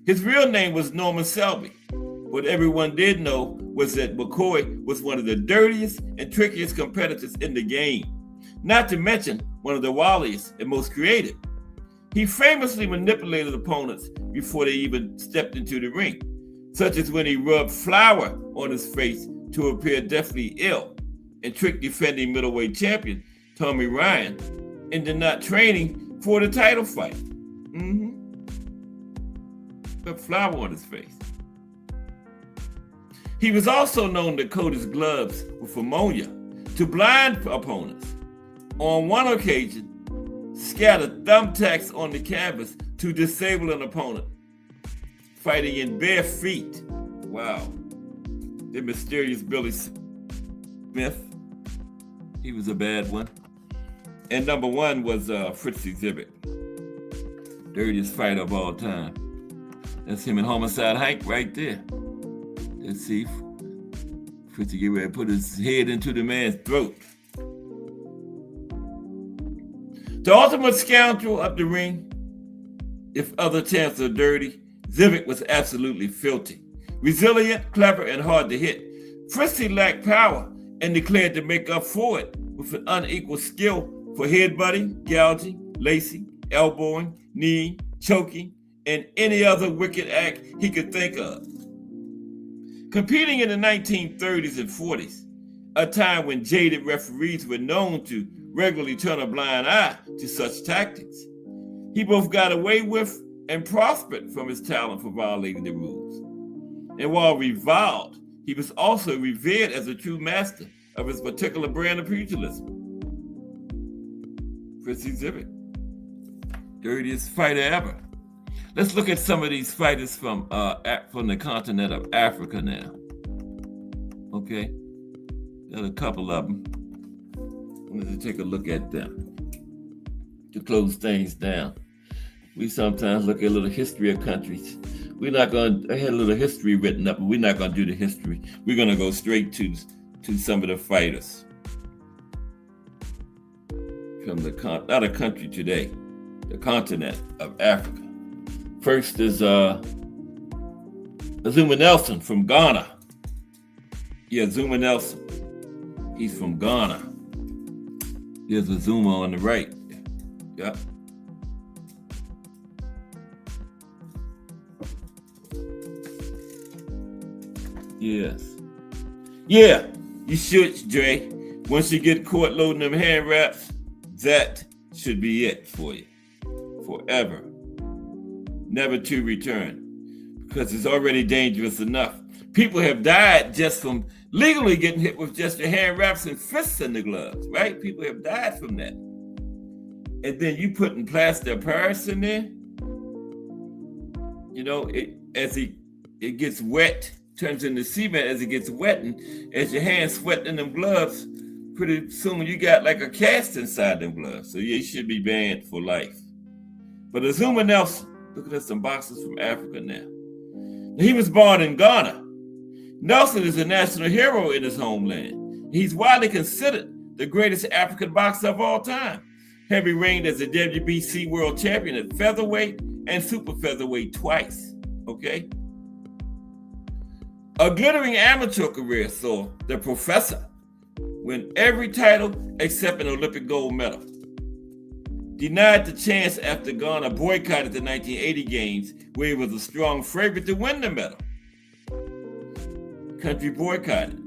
his real name was Norman Selby. What everyone did know was that McCoy was one of the dirtiest and trickiest competitors in the game, not to mention one of the wiliest and most creative. He famously manipulated opponents before they even stepped into the ring, such as when he rubbed flour on his face to appear deathly ill and tricked defending middleweight champion Tommy Ryan into not training for the title fight. Put flour on his face. He was also known to coat his gloves with ammonia to blind opponents. On one occasion, scattered thumbtacks on the canvas to disable an opponent, fighting in bare feet. Wow. The mysterious Billy Smith. He was a bad one. And number one was Fritzy Zivit, dirtiest fighter of all time. That's him and Homicide Hank right there. Let's see. Fritzy get ready to put his head into the man's throat. The ultimate scoundrel up the ring, if other champs are dirty, Zivit was absolutely filthy. Resilient, clever, and hard to hit. Fritzy lacked power and declared to make up for it with an unequal skill for headbutting, gouging, lacing, elbowing, kneeing, choking, and any other wicked act he could think of. Competing in the 1930s and 40s, a time when jaded referees were known to regularly turn a blind eye to such tactics, he both got away with and prospered from his talent for violating the rules. And while reviled, he was also revered as a true master of his particular brand of pugilism. Fritzy Zivit, dirtiest fighter ever. Let's look at some of these fighters from the continent of Africa now. Okay, got a couple of them. I wanted to take a look at them to close things down. We sometimes look at a little history of countries. We're not going to, I had a little history written up, but we're not going to do the history. We're going to go straight to some of the fighters from not a country today, the continent of Africa. First is Azuma Nelson from Ghana. Yeah, Azuma Nelson. He's from Ghana. Here's Azuma on the right. Yep. Yes. Yeah, you should, Dre. Once you get caught loading them hand wraps, that should be it for you. Forever. Never to return. Because it's already dangerous enough. People have died just from legally getting hit with just your hand wraps and fists in the gloves, right? People have died from that. And then you putting plaster of Paris in there. You know, it gets wet, turns into cement as it gets wet, and as your hands sweat in them gloves, pretty soon you got like a cast inside them gloves. So you should be banned for life. But Azuma Nelson, looking at some boxers from Africa now. He was born in Ghana. Nelson is a national hero in his homeland. He's widely considered the greatest African boxer of all time. Having reigned as a WBC world champion at featherweight and super featherweight twice. Okay? A glittering amateur career saw the professor win every title except an Olympic gold medal. Denied the chance after Ghana boycotted the 1980 games, where he was a strong favorite to win the medal. Country boycotted.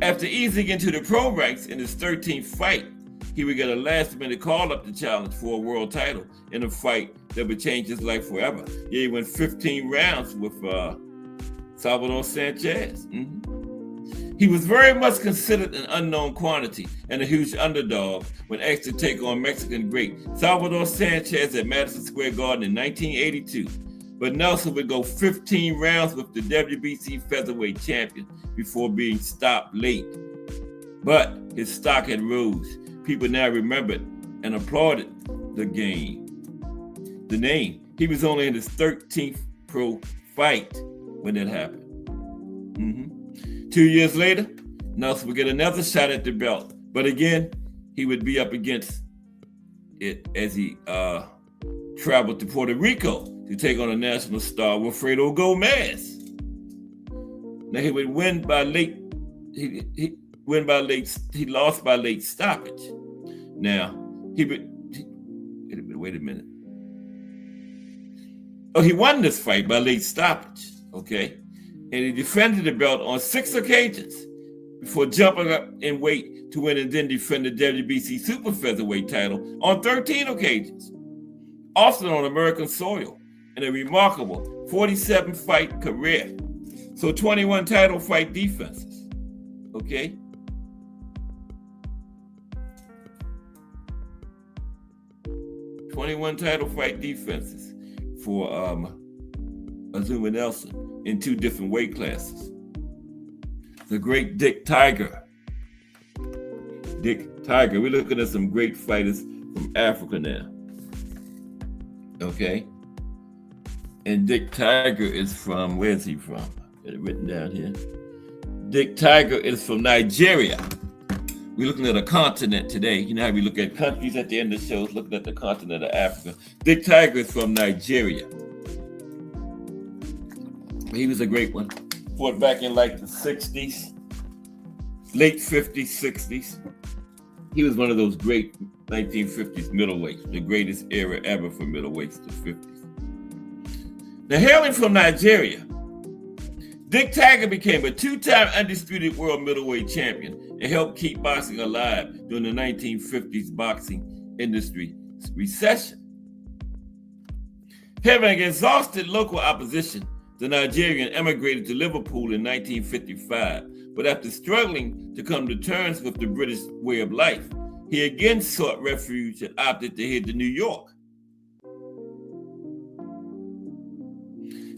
After easing into the pro ranks in his 13th fight, he would get a last-minute call-up to challenge for a world title in a fight that would change his life forever. Yeah, he went 15 rounds with Salvador Sanchez. He was very much considered an unknown quantity and a huge underdog when asked to take on Mexican great Salvador Sanchez at Madison Square Garden in 1982. But Nelson would go 15 rounds with the WBC featherweight champion before being stopped late. But his stock had rose. People now remembered and applauded the name. He was only in his 13th pro fight when it happened. 2 years later, Nelson would get another shot at the belt. But again, he would be up against it as he traveled to Puerto Rico to take on a national star, Wilfredo Gomez. Now he would win by late. He lost by late stoppage. Now wait a minute. Oh, he won this fight by late stoppage. Okay, and he defended the belt on 6 occasions before jumping up in weight to win and then defend the WBC super featherweight title on 13 occasions, often on American soil, in a remarkable 47-fight career. So 21 title fight defenses. Okay. "21 title fight defenses for Azuma Nelson in 2 different weight classes. The great Dick Tiger Dick Tiger. We're looking at some great fighters from Africa now. Okay. And Dick Tiger is from, where's he from? Got it written down here. Dick Tiger is from Nigeria. We're looking at a continent today. You know how we look at countries at the end of the shows, looking at the continent of Africa. Dick Tiger is from Nigeria. He was a great one. Fought back in like the 60s, late 50s, 60s. He was one of those great 1950s middleweights, the greatest era ever for middleweights, the 50s. Now, hailing from Nigeria, Dick Tiger became a two-time undisputed world middleweight champion and helped keep boxing alive during the 1950s boxing industry recession. Having exhausted local opposition, the Nigerian emigrated to Liverpool in 1955, but after struggling to come to terms with the British way of life, he again sought refuge and opted to head to New York.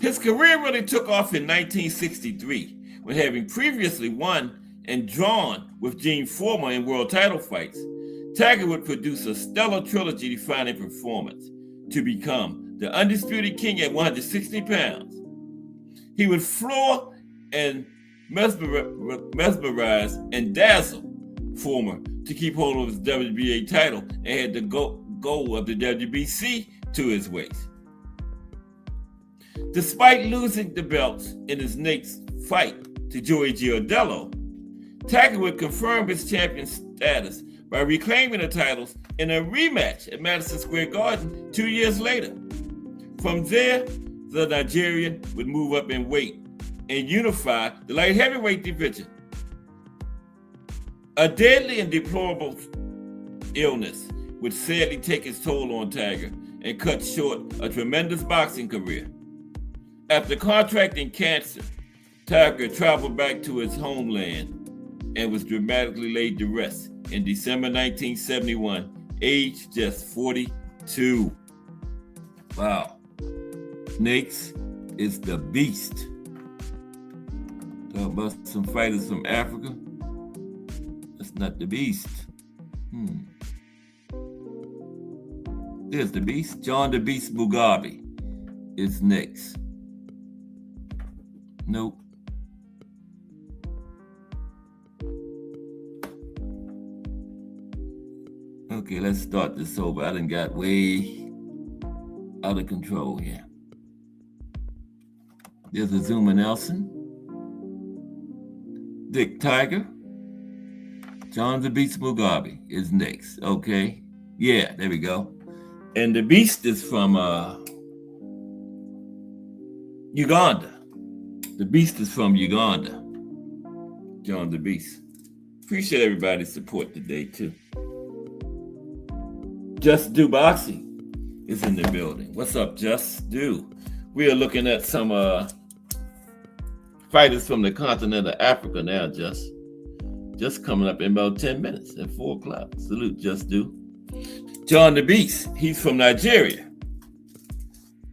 His career really took off in 1963, when having previously won and drawn with Gene Foreman in world title fights, Tiger would produce a stellar trilogy-defining performance to become the undisputed king at 160 pounds. He would floor and mesmerize and dazzle Foreman to keep hold of his WBA title and had the goal of the WBC to his waist. Despite losing the belts in his next fight to Joey Giardello, Tiger would confirm his champion status by reclaiming the titles in a rematch at Madison Square Garden 2 years later. From there, the Nigerian would move up in weight and unify the light heavyweight division. A deadly and deplorable illness would sadly take its toll on Tiger and cut short a tremendous boxing career. After contracting cancer, Tiger traveled back to his homeland and was dramatically laid to rest in December 1971, aged just 42. Wow. Next is the Beast. Talk about some fighters from Africa. That's not the Beast. There's the Beast. John the Beast Mugabe is next. Nope. Okay, let's start this over. I done got way out of control here. There's Azuma Nelson, Dick Tiger, John the Beast Mugabe is next. Okay, yeah, there we go. And the Beast is from Uganda. The Beast is from Uganda. John the Beast. Appreciate everybody's support today, too. Just Do Boxing is in the building. What's up, Just Do? We are looking at some fighters from the continent of Africa now, Just coming up in about 10 minutes at 4 o'clock. Salute, Just Do. John the Beast, he's from Nigeria.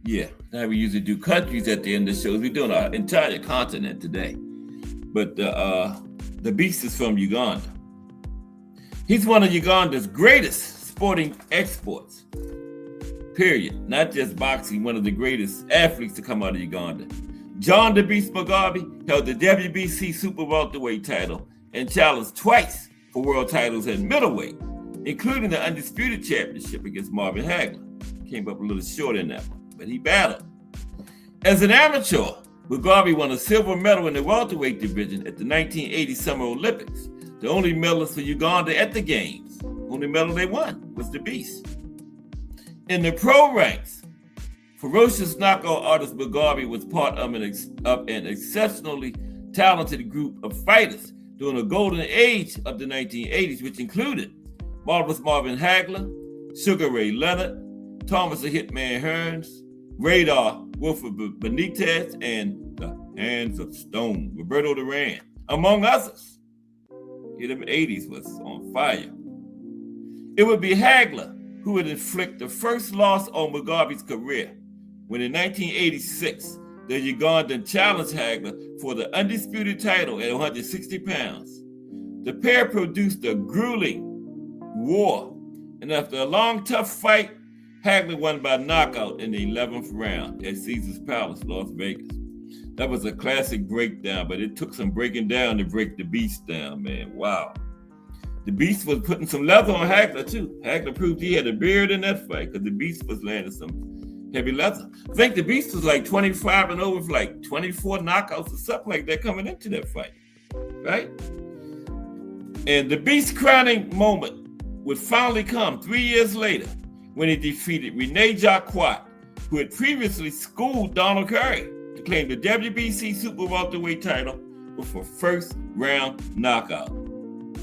Yeah, now we usually do countries at the end of the shows. We're doing our entire continent today. But the Beast is from Uganda. He's one of Uganda's greatest sporting exports. Period. Not just boxing, one of the greatest athletes to come out of Uganda. John the Beast Mugabe held the WBC super welterweight title and challenged twice for world titles at middleweight, including the undisputed championship against Marvin Hagler. Came up a little short in that one, but he battled. As an amateur, Mugabe won a silver medal in the welterweight division at the 1980 Summer Olympics, the only medalist for Uganda at the Games. Only medal they won was the Beast. In the pro ranks, ferocious knockout artist Mugabe was part of an exceptionally talented group of fighters during the golden age of the 1980s, which included Marvelous Marvin Hagler, Sugar Ray Leonard, Thomas the Hitman Hearns, Radar Wilfred Benitez, and the Hands of Stone, Roberto Duran, among others. The 80s was on fire. It would be Hagler who would inflict the first loss on Mugabe's career when in 1986, the Ugandan challenged Hagler for the undisputed title at 160 pounds. The pair produced a grueling war, and after a long, tough fight, Hagler won by knockout in the 11th round at Caesar's Palace, Las Vegas. That was a classic breakdown, but it took some breaking down to break the Beast down, man. Wow. The Beast was putting some leather on Hagler, too. Hagler proved he had a beard in that fight because the Beast was landing some heavy leather. I think the Beast was like 25 and over with like 24 knockouts or something like that coming into that fight, right? And the Beast's crowning moment would finally come 3 years later when he defeated Rene Jacquot, who had previously schooled Donald Curry to claim the WBC Super Welterweight title with a first-round knockout.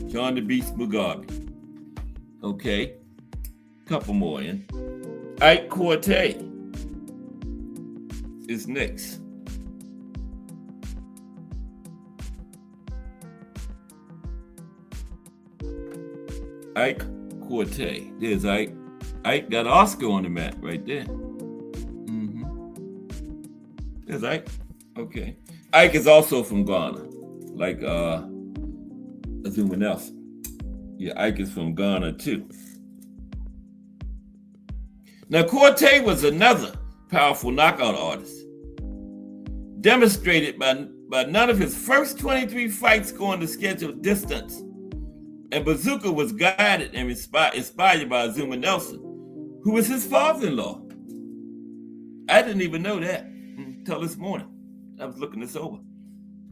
John the Beast Mugabe. Okay, couple more in. Ike Cortez is next. Ike Cortez. There's Ike. Ike got Oscar on the map right there. There's Ike. Okay. Ike is also from Ghana, like Azuma Nelson. Yeah, Ike is from Ghana too. Now, Cortez was another powerful knockout artist, demonstrated by none of his first 23 fights going the scheduled distance. And Bazooka was guided and inspired by Azuma Nelson, who was his father-in-law. I didn't even know that until this morning. I was looking this over.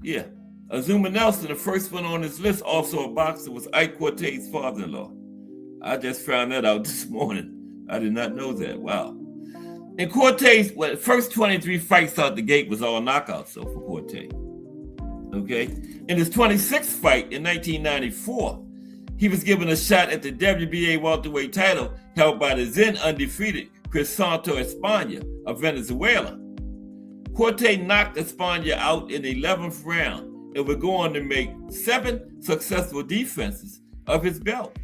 Yeah, Azuma Nelson, the first one on his list, also a boxer, was Ike Cortez's father-in-law. I just found that out this morning. I did not know that. Wow. And Cortez, well, first 23 fights out the gate was all knockouts, so for Cortez. Okay. In his 26th fight in 1994, he was given a shot at the WBA welterweight title held by the then undefeated Crisanto España of Venezuela. Cortez knocked España out in the 11th round and would go on to make 7 successful defenses of his belt,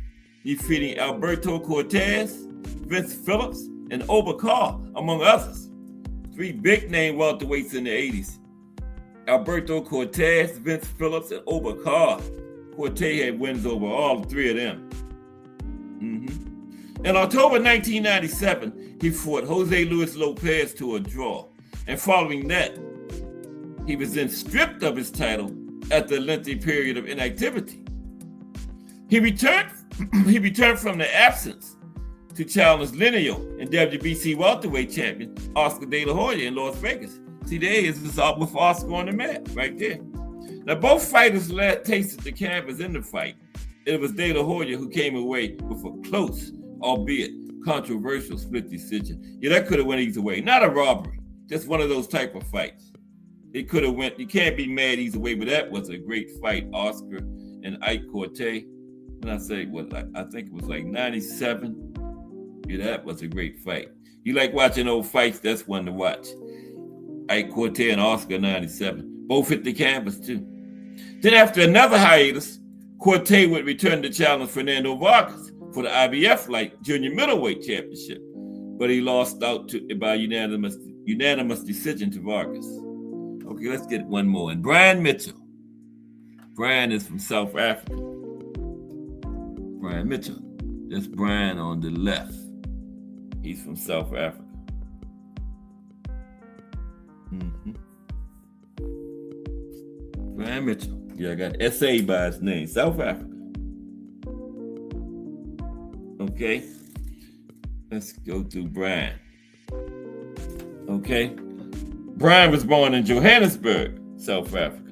defeating Alberto Cortez, Vince Phillips, and Oba Carr, among others. 3 big-name welterweights in the 80s. Alberto Cortez, Vince Phillips, and Oba Carr. Cortez had wins over all 3 of them. In October 1997, he fought Jose Luis Lopez to a draw. And following that, he was then stripped of his title after a lengthy period of inactivity. He returned from the absence to challenge lineal and WBC welterweight champion Oscar De La Hoya in Las Vegas. See, there he is with Oscar on the map right there. Now, both fighters tasted the canvas in the fight. It was De La Hoya who came away with a close, albeit controversial, split decision. Yeah, that could have went either way. Not a robbery, just one of those type of fights. It could have went. You can't be mad either way, but that was a great fight, Oscar and Ike Cortez. When I say I think it was like 97. Yeah, that was a great fight. You like watching old fights? That's one to watch. Ike Cortez and Oscar 97. Both hit the canvas too. Then after another hiatus, Cortez would return to challenge Fernando Vargas for the IBF light junior middleweight championship, but he lost out by unanimous decision to Vargas. Okay, let's get one more. And Brian Mitchell. Brian is from South Africa. Brian Mitchell. That's Brian on the left. He's from South Africa. Brian Mitchell. Yeah, I got SA by his name. South Africa. Okay. Let's go to Brian. Okay. Brian was born in Johannesburg, South Africa.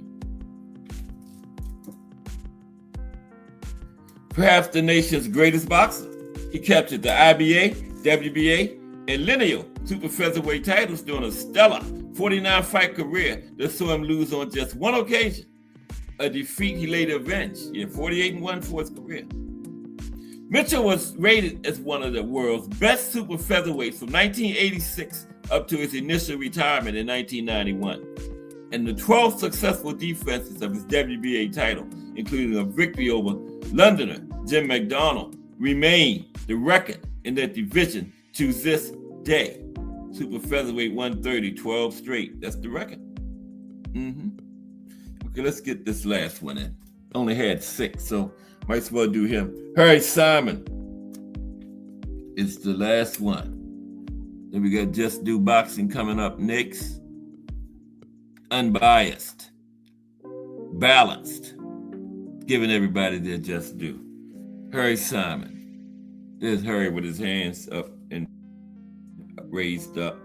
Perhaps the nation's greatest boxer. He captured the IBA, WBA, and lineal super featherweight titles during a stellar 49-fight career that saw him lose on just one occasion, a defeat he later avenged. 48-1 for his career. Mitchell was rated as one of the world's best super featherweights from 1986 up to his initial retirement in 1991. And the 12 successful defenses of his WBA title, including a victory over Londoner Jim McDonnell, remain the record in that division to this day. Super featherweight 130, 12 straight. That's the record. Okay, let's get this last one in. Only had 6, so might as well do him. Harry Simon is the last one. Then we got Just Do Boxing coming up next. Unbiased, balanced, giving everybody their just due. Harry Simon. There's Harry with his hands up and raised up.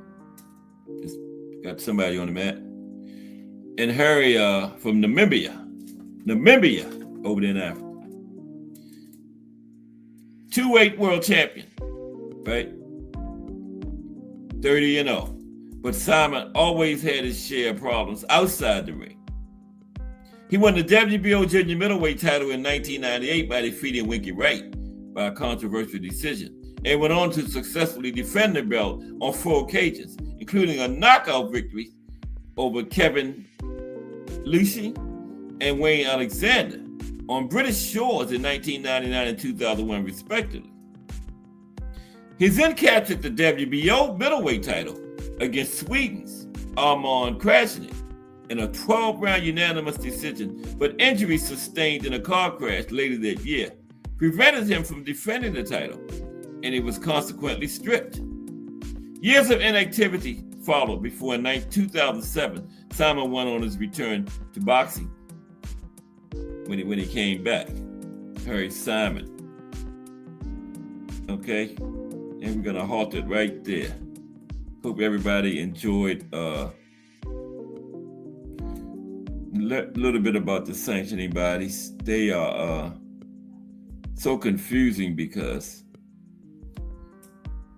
Just got somebody on the mat. And Harry from Namibia over there in Africa. 2-weight world champion, right? 30-0. But Simon always had his share of problems outside the ring. He won the WBO junior middleweight title in 1998 by defeating Winky Wright by a controversial decision, and went on to successfully defend the belt on 4 occasions, including a knockout victory over Kevin Lucy and Wayne Alexander on British shores in 1999 and 2001, respectively. He then captured the WBO middleweight title against Sweden's Armand Krasnick in a 12-round unanimous decision, but injuries sustained in a car crash later that year prevented him from defending the title, and he was consequently stripped. Years of inactivity followed before in 2007, Simon won on his return to boxing when he came back. Harry Simon. Okay, and we're gonna halt it right there. Hope everybody enjoyed a little bit about the sanctioning bodies. They are so confusing because,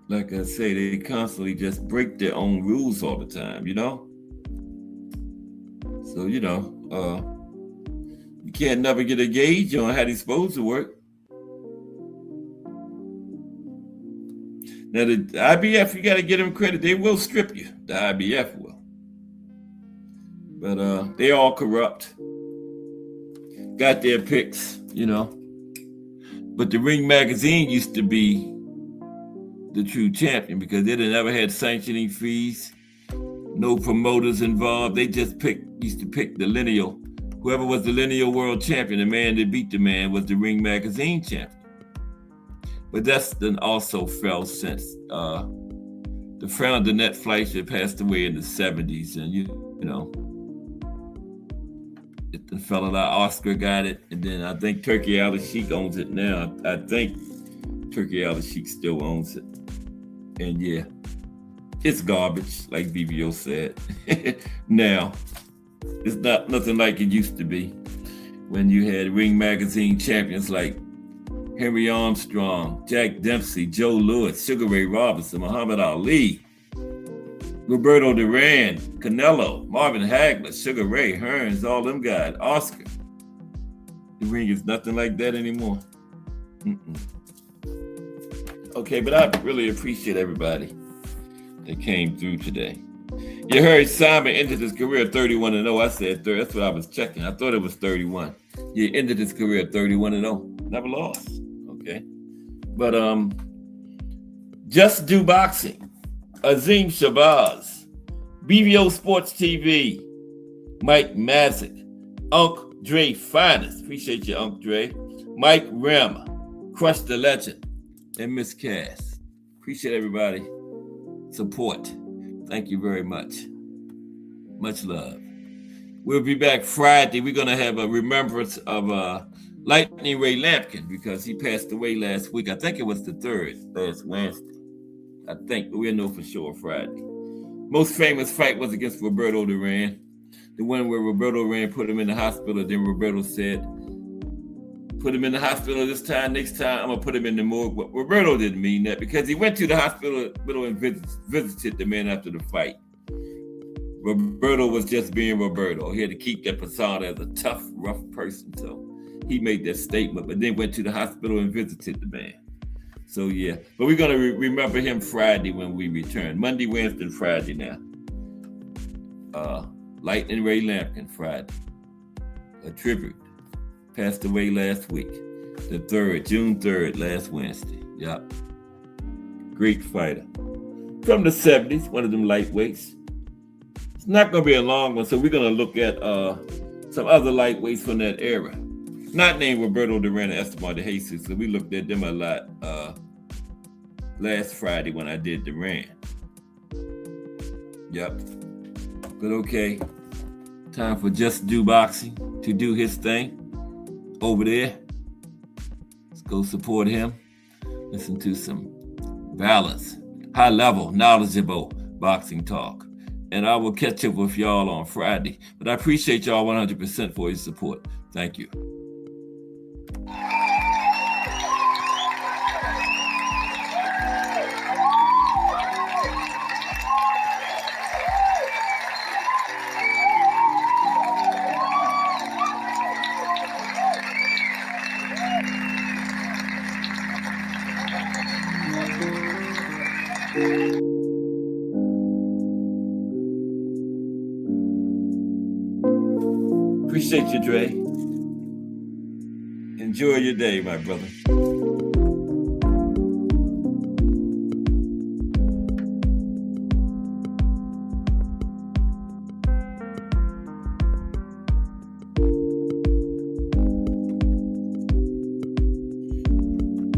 like I say, they constantly just break their own rules all the time, you know? So, you can't never get a gauge on how they're supposed to work. Now, the IBF, you got to give them credit. They will strip you. The IBF will. But they all corrupt. Got their picks, But the Ring magazine used to be the true champion because they never had sanctioning fees, no promoters involved. They just used to pick the lineal. Whoever was the lineal world champion, the man that beat the man was the Ring magazine champion. But that's then also fell since the founder, Ned Fleischer, passed away in the 70s, and the fella like Oscar got it, and then I think Turkey Al-Sheikh owns it now. I think Turkey Al-Sheikh still owns it. And yeah, it's garbage, like BBO said. Now, it's not nothing like it used to be when you had Ring magazine champions like Henry Armstrong, Jack Dempsey, Joe Louis, Sugar Ray Robinson, Muhammad Ali, Roberto Duran, Canelo, Marvin Hagler, Sugar Ray, Hearns, all them guys, Oscar. The Ring is nothing like that anymore. Okay, but I really appreciate everybody that came through today. You heard Simon ended his career 31-0. I said 30. That's what I was checking. I thought it was 31. He ended his career 31-0. Never lost. Okay. But Just Do Boxing, Azim Shabazz, BBO Sports TV, Mike Mazik, Unc Dre Finest. Appreciate you, Unc Dre. Mike Rim, Crush the Legend, and Miss Cass. Appreciate everybody. Support. Thank you very much. Much love. We'll be back Friday. We're going to have a remembrance of Lightning Ray Lampkin because he passed away last week. I think it was the 3rd, last Wednesday. I think, but we'll know for sure Friday. Most famous fight was against Roberto Duran. The one where Roberto Duran put him in the hospital. Then Roberto said, put him in the hospital this time, next time I'm going to put him in the morgue. But Roberto didn't mean that because he went to the hospital and visited the man after the fight. Roberto was just being Roberto. He had to keep that persona as a tough, rough person. So he made that statement, but then went to the hospital and visited the man. So yeah, but we're going to remember him Friday when we return. Monday, Wednesday, and Friday now. Lightning Ray Lampkin Friday. A tribute. Passed away last week. The 3rd, June 3rd, last Wednesday. Yep. Great fighter. From the 70s, one of them lightweights. It's not going to be a long one, so we're going to look at some other lightweights from that era. not named Roberto Duran and Esteban de Jesus. So we looked at them a lot last Friday when I did Duran. Yep. But okay, time for Just Do Boxing to do his thing over there. Let's go support him. Listen to some balanced, high level, knowledgeable boxing talk. And I will catch up with y'all on Friday. But I appreciate y'all 100% for your support. Thank you. Appreciate you, Dre. Enjoy your day, my brother.